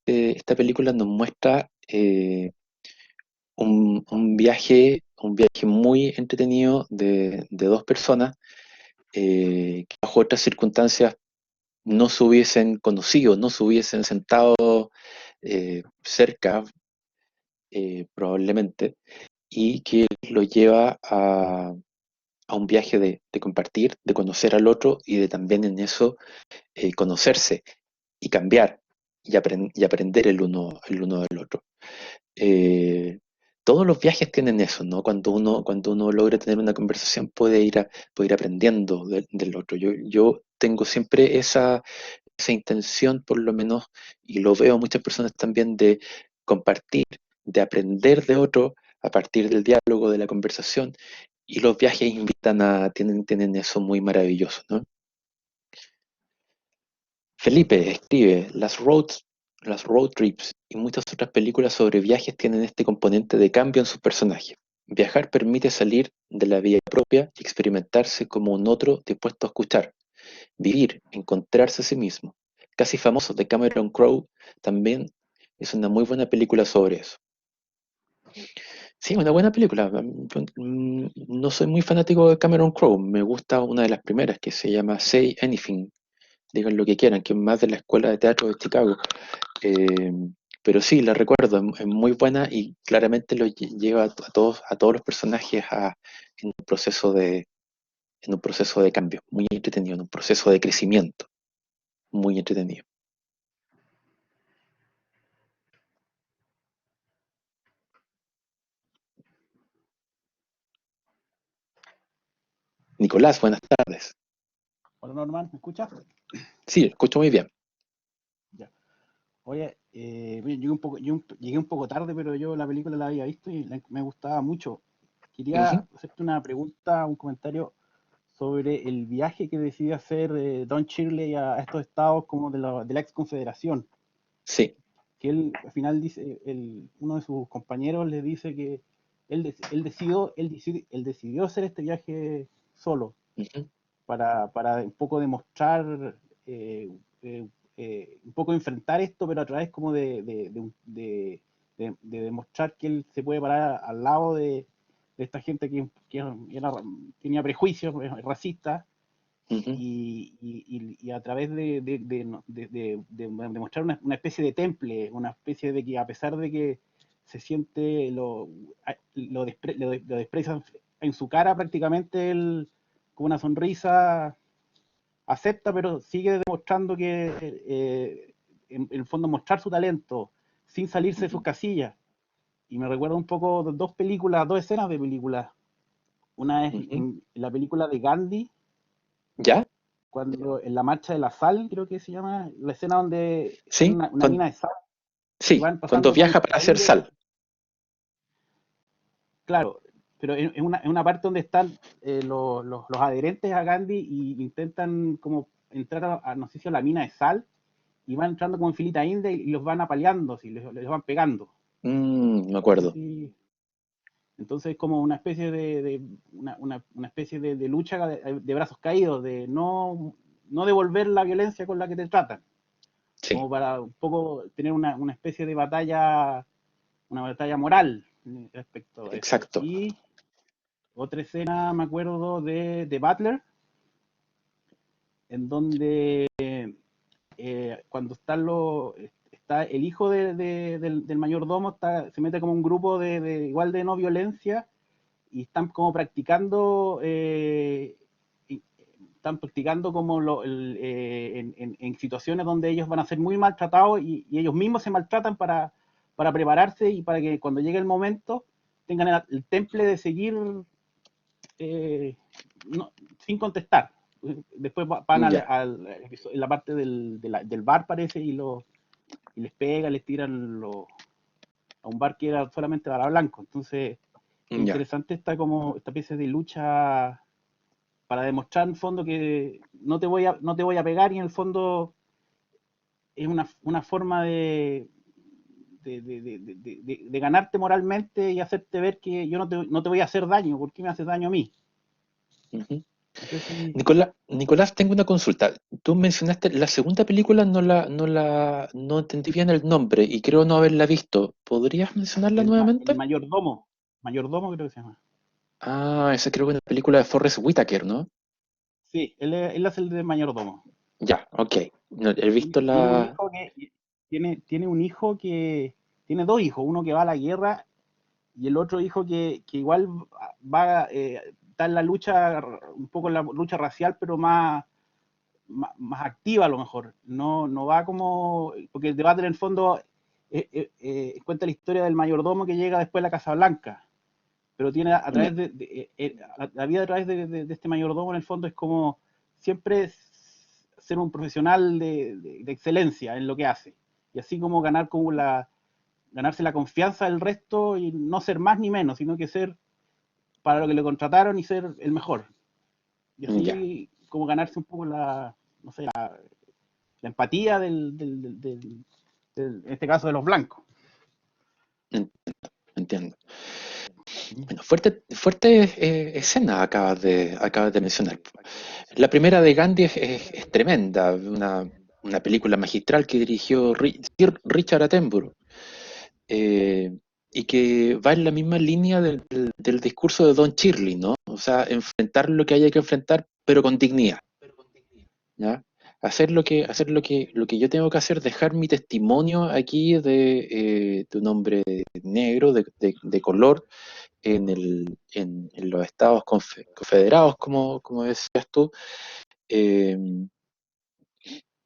[SPEAKER 1] esta película nos muestra un viaje muy entretenido de dos personas que bajo otras circunstancias no se hubiesen conocido, no se hubiesen sentado cerca probablemente, y que lo lleva a un viaje de compartir, de conocer al otro y de también en eso conocerse y cambiar y aprender el uno del otro. Eh, todos los viajes tienen eso, ¿no? Cuando uno logra tener una conversación puede ir aprendiendo del otro. Yo tengo siempre esa intención, por lo menos, y lo veo muchas personas también, de compartir, de aprender de otro a partir del diálogo, de la conversación, y los viajes tienen eso muy maravilloso, ¿no? Felipe escribe, las road trips y muchas otras películas sobre viajes tienen este componente de cambio en sus personajes. Viajar permite salir de la vía propia y experimentarse como un otro dispuesto a escuchar, vivir, encontrarse a sí mismo. Casi famoso de Cameron Crowe también es una muy buena película sobre eso. Sí, una buena película. Yo, no soy muy fanático de Cameron Crowe, me gusta una de las primeras que se llama Say Anything, digan lo que quieran, que es más de la Escuela de Teatro de Chicago. Eh, pero sí, la recuerdo, es muy buena y claramente lleva a todos los personajes en un proceso de cambio, muy entretenido, en un proceso de crecimiento, muy entretenido. Nicolás, buenas tardes.
[SPEAKER 5] Hola Norman, ¿me escuchas?
[SPEAKER 1] Sí, escucho muy bien.
[SPEAKER 5] Ya. Oye, bueno, llegué un poco tarde, pero yo la película la había visto y me gustaba mucho.
[SPEAKER 1] Ujú.
[SPEAKER 5] Quería hacerte una pregunta, un comentario sobre el viaje que decidió hacer Don Shirley a estos estados como de la ex Confederación.
[SPEAKER 1] Sí.
[SPEAKER 5] Que él al final dice, uno de sus compañeros le dice que él decidió hacer este viaje solo
[SPEAKER 1] Ujú,
[SPEAKER 5] para un poco demostrar, eh, eh, un poco enfrentar esto, pero a través como de demostrar que él se puede parar al lado de esta gente tenía prejuicios racistas
[SPEAKER 1] ujú,
[SPEAKER 5] y a través de demostrar una especie de temple, una especie de que a pesar de que se siente, lo desprecian en su cara prácticamente, él con una sonrisa acepta, pero sigue demostrando que, en el fondo, mostrar su talento sin salirse de sus
[SPEAKER 1] ujú.
[SPEAKER 5] casillas. Y me recuerda un poco dos películas, dos escenas de películas. Una es
[SPEAKER 1] Ujú.
[SPEAKER 5] en la película de Gandhi,
[SPEAKER 1] ¿Ya?
[SPEAKER 5] cuando en la marcha de la sal, creo que se llama, la escena donde están
[SPEAKER 1] Sí,
[SPEAKER 5] en una mina de sal y
[SPEAKER 1] sí,
[SPEAKER 5] van
[SPEAKER 1] cuando
[SPEAKER 5] pasando por
[SPEAKER 1] viaja
[SPEAKER 5] entre
[SPEAKER 1] para
[SPEAKER 5] la
[SPEAKER 1] hacer
[SPEAKER 5] India,
[SPEAKER 1] sal.
[SPEAKER 5] claro, pero en una parte donde están los adherentes a Gandhi y intentan como entrar no sé si a la mina de sal, y van entrando como en filita india y los van apaleando, si les van pegando.
[SPEAKER 1] Me
[SPEAKER 5] No sé
[SPEAKER 1] acuerdo.
[SPEAKER 5] si... Entonces es como una especie una especie de lucha de brazos caídos, de no devolver la violencia con la que te tratan,
[SPEAKER 1] Sí,
[SPEAKER 5] como para un poco tener una especie de una batalla moral respecto a eso.
[SPEAKER 1] exacto.
[SPEAKER 5] Y otra escena, me acuerdo, de Butler, en donde cuando está el hijo del mayordomo, se mete como un grupo igual de no violencia y están como están practicando como en situaciones donde ellos van a ser muy maltratados y ellos mismos se maltratan para prepararse y para que cuando llegue el momento tengan el temple de seguir eh, no, sin contestar. Después van
[SPEAKER 1] Ya.
[SPEAKER 5] en la parte del bar, parece, y les pega, les tiran a un bar que era solamente para blanco. Entonces, es
[SPEAKER 1] Ya.
[SPEAKER 5] interesante esta pieza de lucha para demostrar en el fondo que no te voy a pegar y en el fondo es una forma de ganarte moralmente y hacerte ver que yo no te voy a hacer daño, ¿por qué me haces daño a mí?
[SPEAKER 1] Ujú.
[SPEAKER 5] No sé si...
[SPEAKER 1] Nicolás, tengo una consulta. Tú mencionaste la segunda película, no entendí bien el nombre y creo no haberla visto. ¿Podrías mencionarla
[SPEAKER 5] El
[SPEAKER 1] nuevamente?
[SPEAKER 5] mayordomo creo que se llama.
[SPEAKER 1] Ah, esa creo que es una película de Forrest Whitaker, ¿no?
[SPEAKER 5] Sí, él hace el de mayordomo.
[SPEAKER 1] Ya, ok. No, he visto
[SPEAKER 5] Y es un
[SPEAKER 1] la...
[SPEAKER 5] hijo tiene un hijo tiene dos hijos, uno que va a la guerra y el otro hijo que igual está en la lucha, un poco en la lucha racial, pero más activa a lo mejor. No va como, porque el debate en el fondo cuenta la historia del mayordomo que llega después a la Casa Blanca, pero tiene a
[SPEAKER 1] Ya,
[SPEAKER 5] través la vida a través de este mayordomo en el fondo es como siempre ser un profesional de excelencia en lo que hace, y así como ganarse la confianza del resto y no ser más ni menos, sino que ser para lo que le contrataron y ser el mejor. Y
[SPEAKER 1] ya.
[SPEAKER 5] así como ganarse un poco no sé, la empatía en este caso de los blancos.
[SPEAKER 1] En- Entiendo. Bueno, fuerte escena acabas de mencionar. La primera de Gandhi es tremenda, una película magistral que dirigió Sir Richard Attenborough, eh, y que va en la misma línea del discurso de Don Shirley, ¿no? O sea, enfrentar lo que haya que enfrentar, pero con dignidad, ¿ya? Lo que yo tengo que hacer, dejar mi testimonio aquí de un hombre negro, de color, en los estados confederados, como decías tú, eh,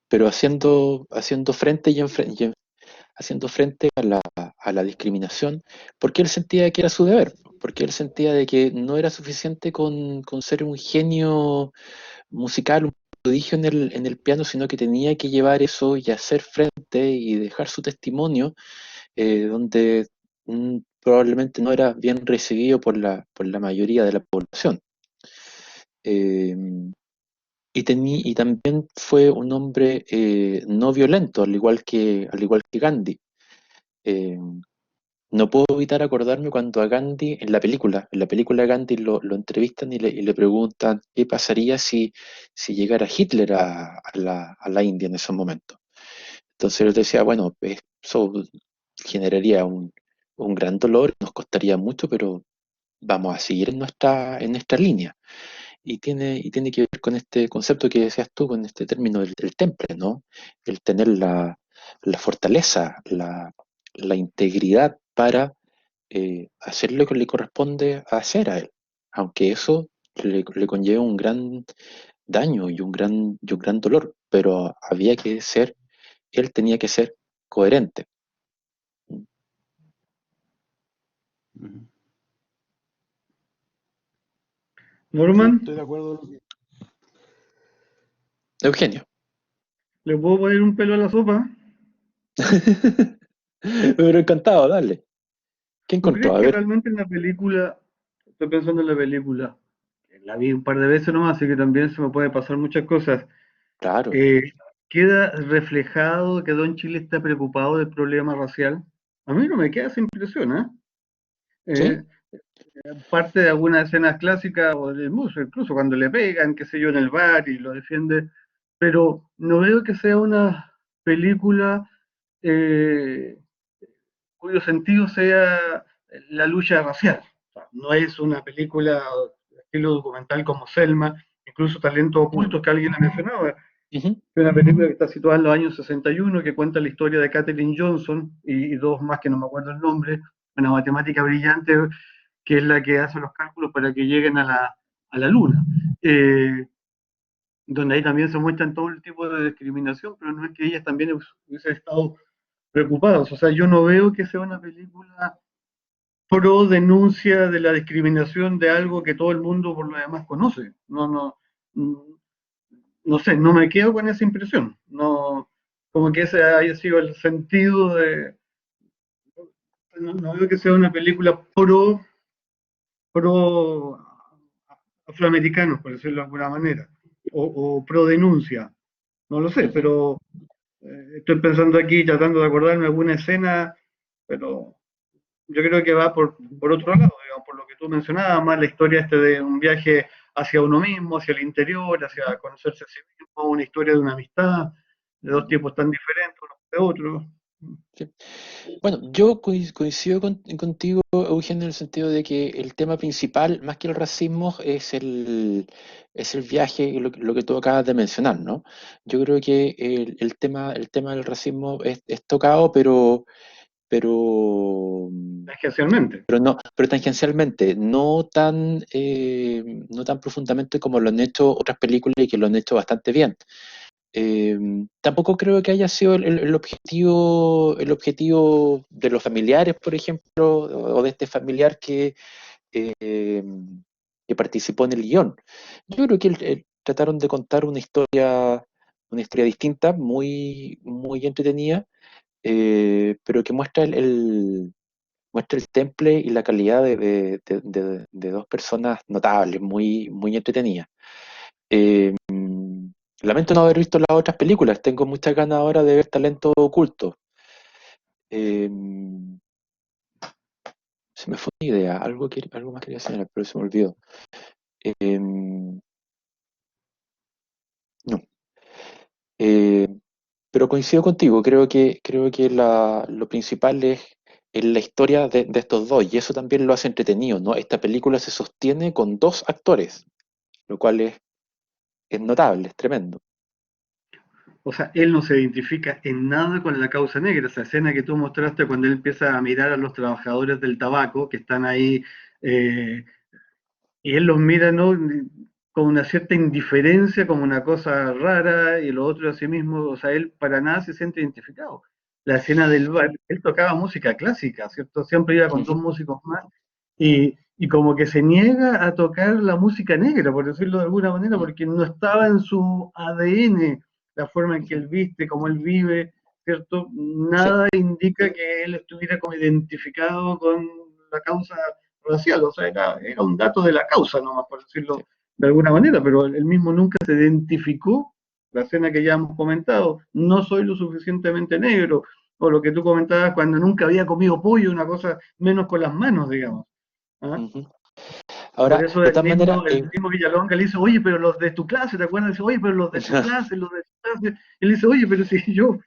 [SPEAKER 1] pero haciendo frente haciendo frente a la discriminación, porque él sentía que era su deber, porque él sentía de que no era suficiente con ser un genio musical, un prodigio en el piano, sino que tenía que llevar eso y hacer frente y dejar su testimonio, donde probablemente no era bien recibido por la mayoría de la población. Eh, y también fue un hombre no violento, al igual que Gandhi. Eh, no puedo evitar acordarme cuando a Gandhi, en la película Gandhi lo entrevistan y le preguntan qué pasaría si llegara Hitler a la India en esos momentos. Entonces él decía, bueno, eso generaría un gran dolor, nos costaría mucho, pero vamos a seguir en nuestra línea. Y tiene que ver con este concepto que decías tú, con este término del temple, ¿no? El tener la fortaleza, la integridad para hacer lo que le corresponde hacer a él, aunque eso le conlleve un gran daño y un gran dolor, pero él tenía que ser coherente.
[SPEAKER 5] Uh-huh. Sí,
[SPEAKER 2] Norman,
[SPEAKER 5] estoy de acuerdo.
[SPEAKER 1] Eugenio.
[SPEAKER 2] ¿Le puedo poner un pelo a la sopa?
[SPEAKER 1] Pero encantado, dale. ¿Qué
[SPEAKER 2] ¿Tú
[SPEAKER 1] encontró?
[SPEAKER 2] crees
[SPEAKER 1] A
[SPEAKER 2] que
[SPEAKER 1] ver,
[SPEAKER 2] realmente en la película, estoy pensando en la película, que la vi un par de veces nomás, así que también se me puede pasar muchas cosas,
[SPEAKER 1] claro.
[SPEAKER 2] eh, queda reflejado que Don Chile está preocupado del problema racial? A mí no me queda esa impresión, ¿eh?
[SPEAKER 1] ¿Sí?
[SPEAKER 2] Eh, Parte de algunas escenas clásicas o del muso, incluso cuando le pegan, qué sé yo, en el bar y lo defiende, pero no veo que sea una película eh, cuyo sentido sea la lucha racial. O sea, no es una película de estilo documental como Selma, incluso Talentos
[SPEAKER 1] Mm,
[SPEAKER 2] Ocultos que alguien ha mencionado. Es
[SPEAKER 1] ujú,
[SPEAKER 2] una película que está situada en los años 61, que cuenta la historia de Katherine Johnson y dos más que no me acuerdo el nombre, una matemática brillante que es la que hace los cálculos para que lleguen a la Luna. Eh, Donde ahí también se muestran todo el tipo de discriminación, pero no es que ellas también hubiesen estado preocupadas. O sea, yo no veo que sea una película pro denuncia de la discriminación de algo que todo el mundo por lo demás conoce. No sé, no me quedo con esa impresión. No, como que ese haya sido el sentido de. No veo que sea una película pro afroamericanos, por decirlo de alguna manera, o pro denuncia. No lo sé,
[SPEAKER 1] ujú.
[SPEAKER 2] pero estoy pensando aquí, tratando de acordarme alguna escena, pero yo creo que va por otro lado, digamos, por lo que tú mencionabas, más la historia de un viaje hacia uno mismo, hacia el interior, hacia conocerse a sí mismo, una historia de una amistad, de dos
[SPEAKER 1] Ujú,
[SPEAKER 2] tipos tan diferentes unos de otros.
[SPEAKER 1] sí. Bueno, yo coincido contigo, Eugenio, en el sentido de que el tema principal, más que el racismo, es el viaje, y lo que tú acabas de mencionar, ¿no? Yo creo que el tema del racismo es tocado, pero,
[SPEAKER 2] Especialmente.
[SPEAKER 1] pero tangencialmente, no tan profundamente como lo han hecho otras películas y que lo han hecho bastante bien. Eh, Tampoco creo que haya sido el objetivo de los familiares, por ejemplo, o de este familiar eh, que participó en el guión. Yo creo que trataron de contar una historia distinta, muy entretenida, pero que muestra el temple y la calidad de dos personas notables, muy entretenidas. Eh, Lamento no haber visto las otras películas, tengo muchas ganas ahora de ver Talento Oculto. Eh, Se me fue una idea, algo más quería señalar, pero se me olvidó. Eh, no. Eh, pero coincido contigo, creo que lo principal es la historia de estos dos, y eso también lo hace entretenido, ¿no? Esta película se sostiene con dos actores, lo cual es notable, es tremendo.
[SPEAKER 2] O sea, él no se identifica en nada con la causa negra. Esa escena que tú mostraste cuando él empieza a mirar a los trabajadores del tabaco que están ahí eh, y él los mira, ¿no? Con una cierta indiferencia, como una cosa rara, y lo otro a sí mismo, o sea, él para nada se siente identificado. La escena del bar, él tocaba música clásica, ¿cierto? Siempre iba con dos
[SPEAKER 1] Ujú,
[SPEAKER 2] músicos más, y como que se niega a tocar la música negra, por decirlo de alguna manera,
[SPEAKER 1] ujú,
[SPEAKER 2] porque no estaba en su ADN la forma en que
[SPEAKER 1] ujú.
[SPEAKER 2] él viste, cómo él vive, ¿cierto?
[SPEAKER 1] Sí,
[SPEAKER 2] Nada indica que él estuviera como identificado con la causa racial, o sea, era un dato de la causa nomás, por
[SPEAKER 1] sí.
[SPEAKER 2] decirlo de alguna manera, pero él mismo nunca se identificó, la escena que ya hemos comentado, no soy lo suficientemente negro, o lo que tú comentabas cuando nunca había comido pollo, una cosa menos con las manos, digamos. ¿Ah?
[SPEAKER 1] Ujú.
[SPEAKER 2] Por
[SPEAKER 1] Ahora,
[SPEAKER 2] eso
[SPEAKER 1] de todas maneras,
[SPEAKER 2] el mismo Villalonga le dice, oye, pero los de tu clase, ¿te acuerdas? Dice, oye, pero los de tu clase, los de tu clase. Y le dice, oye, pero si yo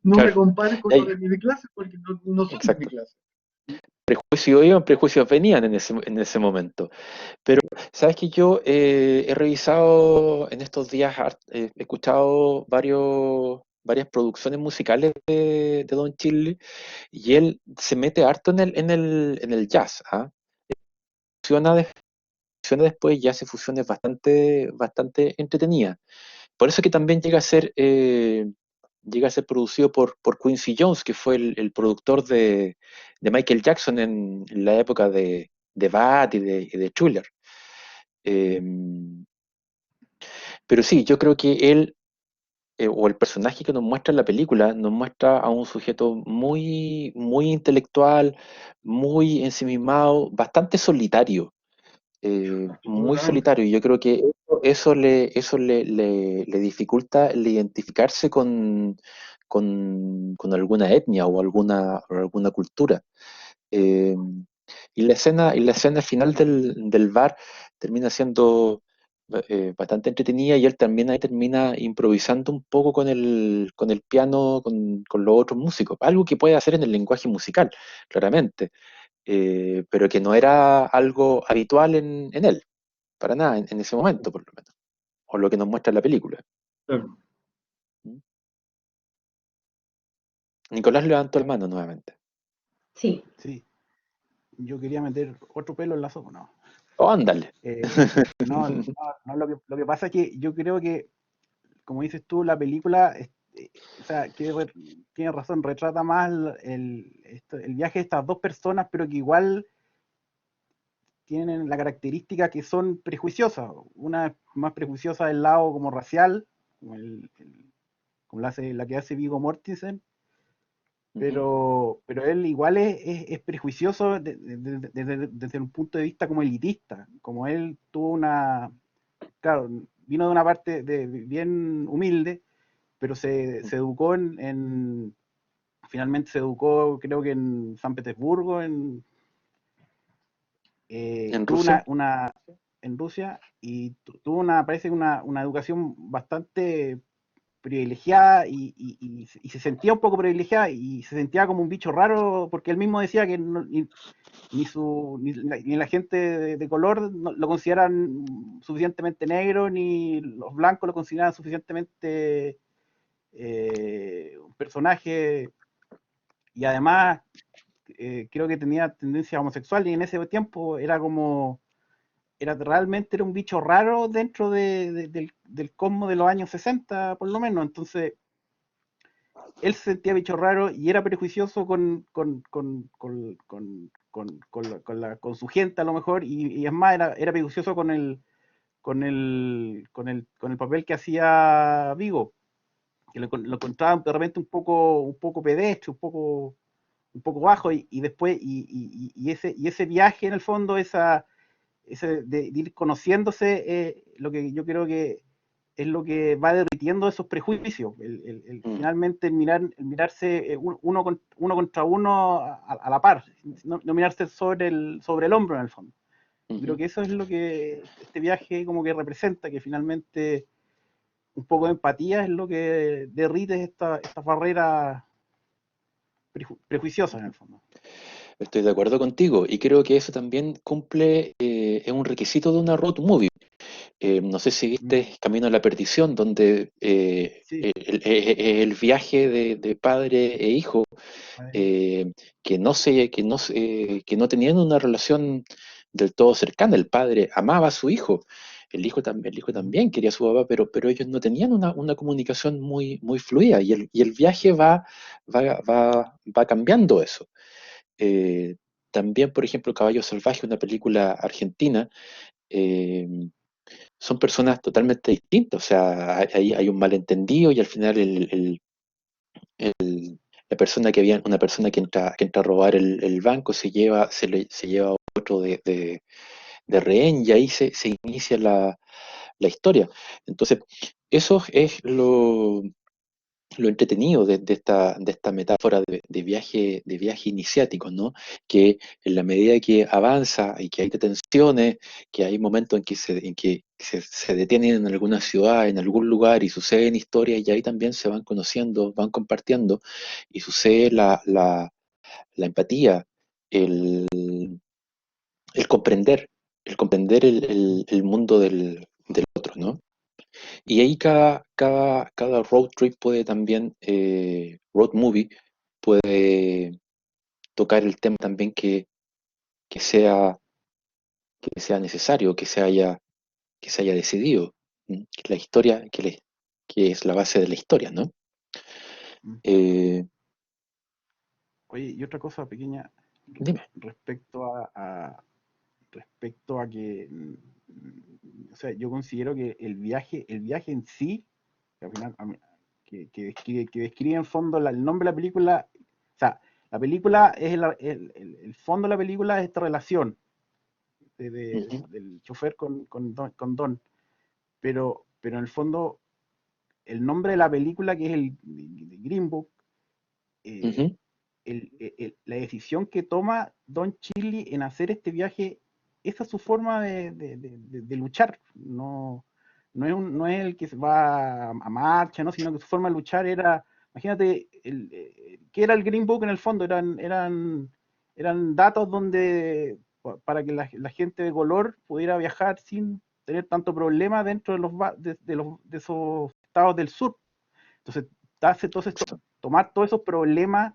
[SPEAKER 2] no me
[SPEAKER 1] claro,
[SPEAKER 2] compares con los
[SPEAKER 1] ahí,
[SPEAKER 2] de mi clase porque no son de mi
[SPEAKER 1] exacto.
[SPEAKER 2] clase.
[SPEAKER 1] Prejuicios iban, prejuicios venían en ese momento. Pero, sabes que yo he revisado en estos días, he escuchado varias producciones musicales de Don Chile, y él se mete harto en el jazz, ¿ah? Fusiona, fusiona después y hace fusiones bastante entretenidas. Por eso que también llega a ser producido por Quincy Jones, que fue el productor de Michael Jackson en la época de Bad y de Thriller. Eh, Pero sí, yo creo que él, o el personaje que nos muestra en la película, nos muestra a un sujeto muy, muy intelectual, muy ensimismado, bastante solitario, muy
[SPEAKER 2] Absolutamente.
[SPEAKER 1] solitario. Y yo creo que eso le dificulta el identificarse con alguna etnia o alguna cultura. Eh, y la escena final del bar termina siendo bastante entretenida, y él también ahí termina improvisando un poco con el piano, con los otros músicos, algo que puede hacer en el lenguaje musical, claramente, pero que no era algo habitual en él, para nada, en ese momento por lo menos, o lo que nos muestra la película.
[SPEAKER 2] Claro.
[SPEAKER 1] ¿Mm? Nicolás levantó la mano nuevamente.
[SPEAKER 3] Sí.
[SPEAKER 5] Sí, yo quería meter otro pelo en la sopa, no.
[SPEAKER 1] Oh, ándale.
[SPEAKER 5] No, no, no, lo que pasa es que yo creo que, como dices tú, la película, o sea, tiene razón, retrata más el viaje de estas dos personas, pero que igual tienen la característica que son prejuiciosas. Una es más prejuiciosa del lado como racial, como, como la que hace Viggo Mortensen,
[SPEAKER 1] Ujú.
[SPEAKER 5] pero él igual es prejuicioso desde un punto de vista como elitista, como él tuvo claro, vino de una parte bien humilde, pero se educó finalmente se educó creo que en San Petersburgo,
[SPEAKER 1] ¿En
[SPEAKER 5] tuvo
[SPEAKER 1] Rusia?
[SPEAKER 5] en Rusia, y tuvo parece que una educación bastante privilegiada, y se sentía un poco privilegiada, y se sentía como un bicho raro, porque él mismo decía que ni la gente de color lo consideran suficientemente negro, ni los blancos lo consideran suficientemente un personaje, y además creo que tenía tendencia homosexual, y en ese tiempo realmente era un bicho raro dentro del cosmos de los años 60 por lo menos. Entonces él se sentía bicho raro y era prejuicioso con su gente a lo mejor, y es más, era prejuicioso con el papel que hacía Vigo, que lo encontraba de repente un poco pedestre, un poco bajo, y después, y ese viaje en el fondo, ese de ir conociéndose, lo que yo creo que es lo que va derritiendo esos prejuicios.
[SPEAKER 1] Mm,
[SPEAKER 5] Finalmente el mirarse uno contra uno a la par, no mirarse sobre el hombro en el fondo. Yo creo
[SPEAKER 1] ujú.
[SPEAKER 5] que eso es lo que este viaje como que representa, que finalmente un poco de empatía es lo que derrite estas barreras prejuiciosas en el fondo.
[SPEAKER 1] Estoy de acuerdo contigo, y creo que eso también es un requisito de una road movie. No sé si
[SPEAKER 5] Mm.
[SPEAKER 1] viste Camino a la Perdición, donde
[SPEAKER 5] Sí,
[SPEAKER 1] el viaje de padre e hijo,
[SPEAKER 5] vale.
[SPEAKER 1] eh, que no tenían una relación del todo cercana. El padre amaba a su hijo, el hijo
[SPEAKER 5] Mm.
[SPEAKER 1] también quería a su papá, pero ellos no tenían una comunicación muy, muy fluida, y el viaje va cambiando eso. Eh, También, por ejemplo, Caballo Salvaje, una película argentina, eh, son personas totalmente distintas. O sea, hay un malentendido, y al final la persona una persona que entra a robar el banco se lleva a otro de rehén, y ahí se inicia la historia. Entonces, eso es lo entretenido de esta metáfora de viaje iniciático, ¿no? Que en la medida que avanza y que hay detenciones, que hay momentos en que se detienen en alguna ciudad, en algún lugar, y suceden historias, y ahí también se van conociendo, van compartiendo, y sucede la empatía, el, el comprender, el comprender el mundo del otro, ¿no? Y ahí cada road trip puede también, road movie, puede tocar el tema también que sea, que sea necesario, que se haya decidido. Que la historia, que es la base de la historia, ¿no?
[SPEAKER 5] Mm.
[SPEAKER 1] Eh,
[SPEAKER 5] Oye, y otra cosa pequeña
[SPEAKER 1] Dime.
[SPEAKER 5] respecto a que o sea, yo considero que el viaje en sí, que al final, que describe en fondo el nombre de la película, o sea, la película es el fondo de la película es esta relación
[SPEAKER 1] Ujú,
[SPEAKER 5] del chofer con Don, pero en el fondo el nombre de la película, que es el de Green Book, eh,
[SPEAKER 1] ujú,
[SPEAKER 5] la decisión que toma Don Chili en hacer este viaje, esa es su forma de luchar. No, no es el que se va a marcha, ¿no? Sino que su forma de luchar era, imagínate, ¿qué era el Green Book en el fondo? Eran datos donde para que la gente de color pudiera viajar sin tener tanto problema dentro de esos estados del sur. Entonces, tomar todos esos problemas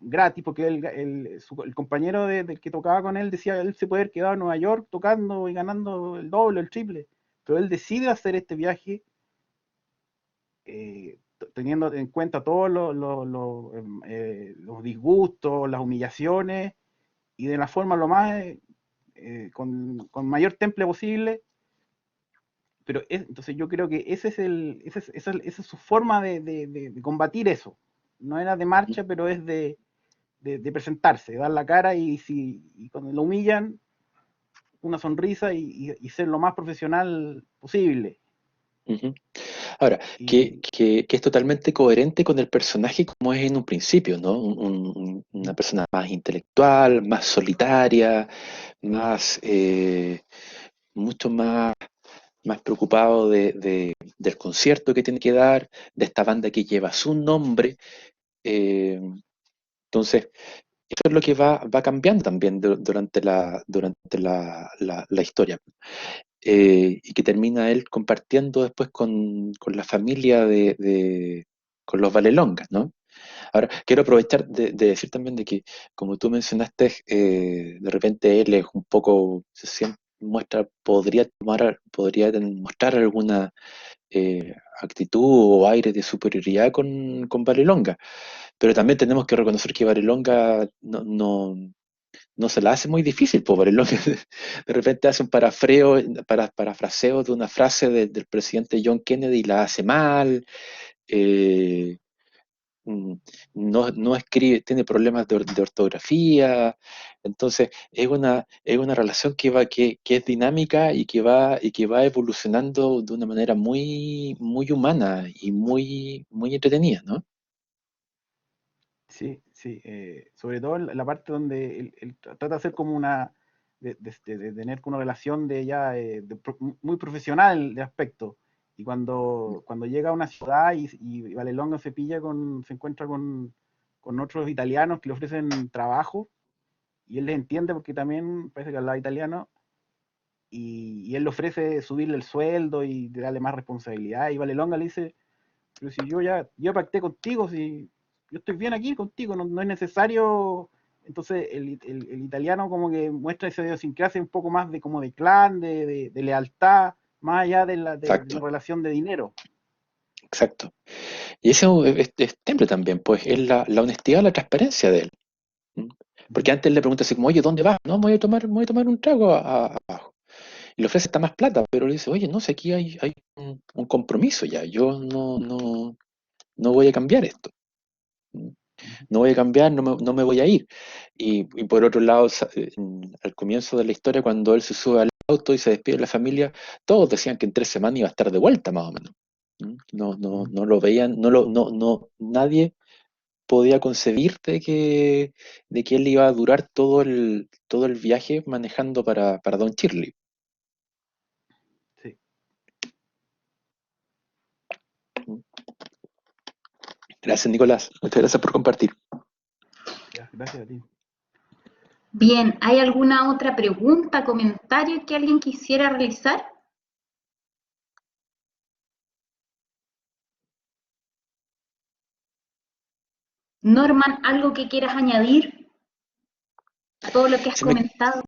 [SPEAKER 5] gratis, porque el compañero del que tocaba con él decía que él se puede haber quedado en Nueva York tocando y ganando el doble, el triple, pero él decide hacer este viaje teniendo en cuenta todos los disgustos, las humillaciones, y de la forma lo más, con mayor temple posible. Pero entonces yo creo que esa es su forma de combatir eso. No era de marcha, pero es de presentarse, de dar la cara, y cuando lo humillan, una sonrisa, y ser lo más profesional posible.
[SPEAKER 1] ujú. Ahora,
[SPEAKER 5] Y,
[SPEAKER 1] que es totalmente coherente con el personaje como es en un principio, ¿no? Una persona más intelectual, más solitaria, más, mucho más preocupado del concierto que tiene que dar, de esta banda que lleva su nombre. eh, entonces, eso es lo que va cambiando también durante la historia. Y que termina él compartiendo después con la familia con los Valelongas, ¿no? Ahora, quiero aprovechar de decir también de que, como tú mencionaste, de repente él es un poco, muestra, podría mostrar alguna actitud o aire de superioridad con Valelonga, pero también tenemos que reconocer que Valelonga no se la hace muy difícil, pobre. Lo que de repente hace un parafraseo de una frase del presidente John Kennedy y la hace mal. eh, mm, no escribe, tiene problemas de ortografía. Entonces, es una relación que es dinámica y que va evolucionando de una manera muy, muy humana y muy, muy entretenida, ¿no?
[SPEAKER 5] sí, sí, sobre todo en la parte donde él trata de hacer como de tener una relación de ya muy profesional de aspecto. Y cuando llega a una ciudad, y Valelonga se encuentra con otros italianos que le ofrecen trabajo, y él les entiende porque también parece que hablaba italiano, y él le ofrece subirle el sueldo y darle más responsabilidad, y Valelonga le dice: pero si yo pacté contigo, si yo estoy bien aquí contigo, no es necesario. Entonces el italiano como que muestra esa idiosincrasia un poco más de como de clan, de lealtad, más allá de la
[SPEAKER 1] Exacto,
[SPEAKER 5] relación de dinero.
[SPEAKER 1] exacto. Y ese es temple también, pues es la honestidad, la transparencia de él. ¿Mm? Porque
[SPEAKER 5] Ujú.
[SPEAKER 1] antes le pregunta así como, oye, ¿dónde vas? No, me voy a tomar un trago abajo. Y le ofrece hasta más plata, pero le dice, oye, no sé, aquí hay un compromiso ya, yo no voy a cambiar esto. ¿Mm?
[SPEAKER 5] Ujú.
[SPEAKER 1] No voy a cambiar, no me voy a ir. Y por otro lado, al comienzo de la historia, cuando él se sube al auto y se despide de la familia, todos decían que en 3 semanas iba a estar de vuelta, más o menos. ¿Mm? No, no,
[SPEAKER 5] Ujú.
[SPEAKER 1] no lo veían, nadie podía concebir de que él iba a durar todo el viaje manejando para Don Shirley.
[SPEAKER 5] Sí,
[SPEAKER 1] Gracias, Nicolás. Muchas gracias por compartir.
[SPEAKER 5] ya, gracias a ti.
[SPEAKER 3] Bien, ¿hay alguna otra pregunta, comentario que alguien quisiera realizar? Norman, ¿algo que quieras añadir a todo lo que has
[SPEAKER 1] Se me,
[SPEAKER 3] comentado?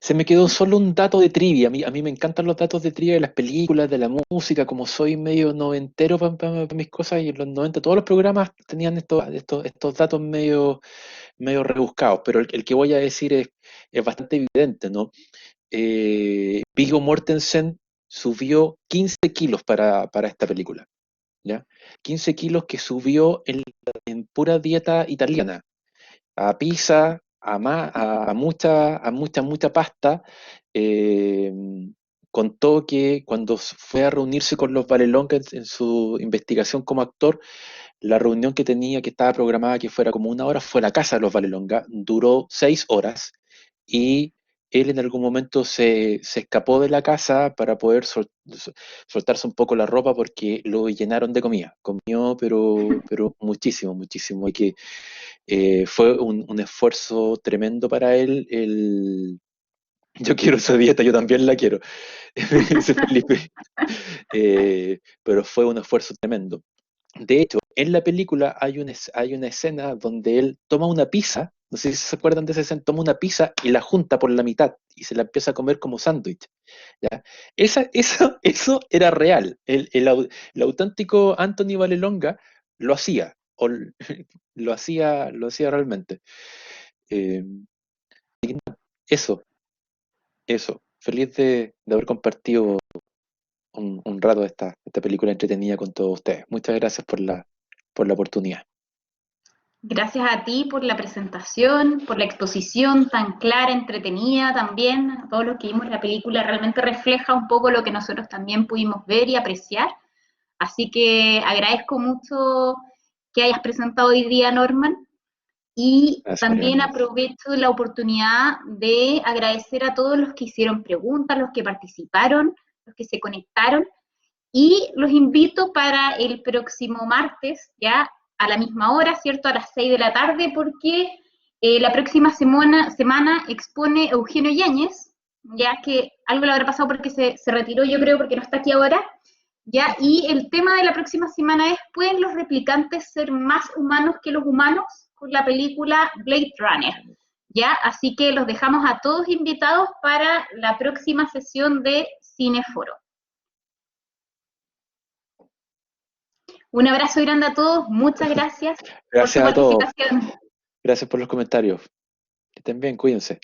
[SPEAKER 1] se me quedó solo un dato de trivia. A mí me encantan los datos de trivia de las películas, de la música, como soy medio noventero para mis cosas, y en los 90 todos los programas tenían estos datos medio medio rebuscados, pero el que voy a decir es bastante evidente, ¿no? Viggo Mortensen subió 15 kilos para esta película, ¿ya? 15 kilos que subió en pura dieta italiana, a pizza, a mucha pasta. eh, Contó que cuando fue a reunirse con los Vallelonga en su investigación como actor, la reunión que tenía, que estaba programada que fuera como 1 hora, fue a la casa de los Vallelonga, duró 6 horas y él en algún momento se escapó de la casa para poder soltarse un poco la ropa porque lo llenaron de comida. Comió, pero muchísimo, muchísimo. Y que fue un esfuerzo tremendo para él. Yo quiero esa dieta, yo también la quiero, me dice Felipe. Pero fue un esfuerzo tremendo. De hecho, en la película hay una escena donde él toma una pizza, no sé si se acuerdan de esa escena, toma una pizza y la junta por la mitad y se la empieza a comer como sándwich, ¿ya? Eso era real. El auténtico Anthony Vallelonga lo hacía, lo hacía realmente. Eh, eso, eso. Feliz de haber compartido un rato de esta película entretenida con todos ustedes. Muchas gracias por la oportunidad.
[SPEAKER 3] Gracias a ti por la presentación, por la exposición tan clara, entretenida también. A todos los que vimos la película realmente refleja un poco lo que nosotros también pudimos ver y apreciar. Así que agradezco mucho que hayas presentado hoy día, Norman. Y
[SPEAKER 1] Gracias,
[SPEAKER 3] también
[SPEAKER 1] Mariana.
[SPEAKER 3] aprovecho la oportunidad de agradecer a todos los que hicieron preguntas, los que participaron, los que se conectaron. Y los invito para el próximo martes, ya a la misma hora, ¿cierto? A las 6 de la tarde, porque la próxima semana expone Eugenio Yáñez, ya que algo le habrá pasado porque se retiró, yo creo, porque no está aquí ahora, ya, y el tema de la próxima semana es, ¿pueden los replicantes ser más humanos que los humanos? Con la película Blade Runner, ya, así que los dejamos a todos invitados para la próxima sesión de Cineforo. Un abrazo grande a todos, muchas gracias por su
[SPEAKER 1] Gracias a todos.
[SPEAKER 3] participación.
[SPEAKER 1] Gracias por los comentarios. Que estén bien, cuídense.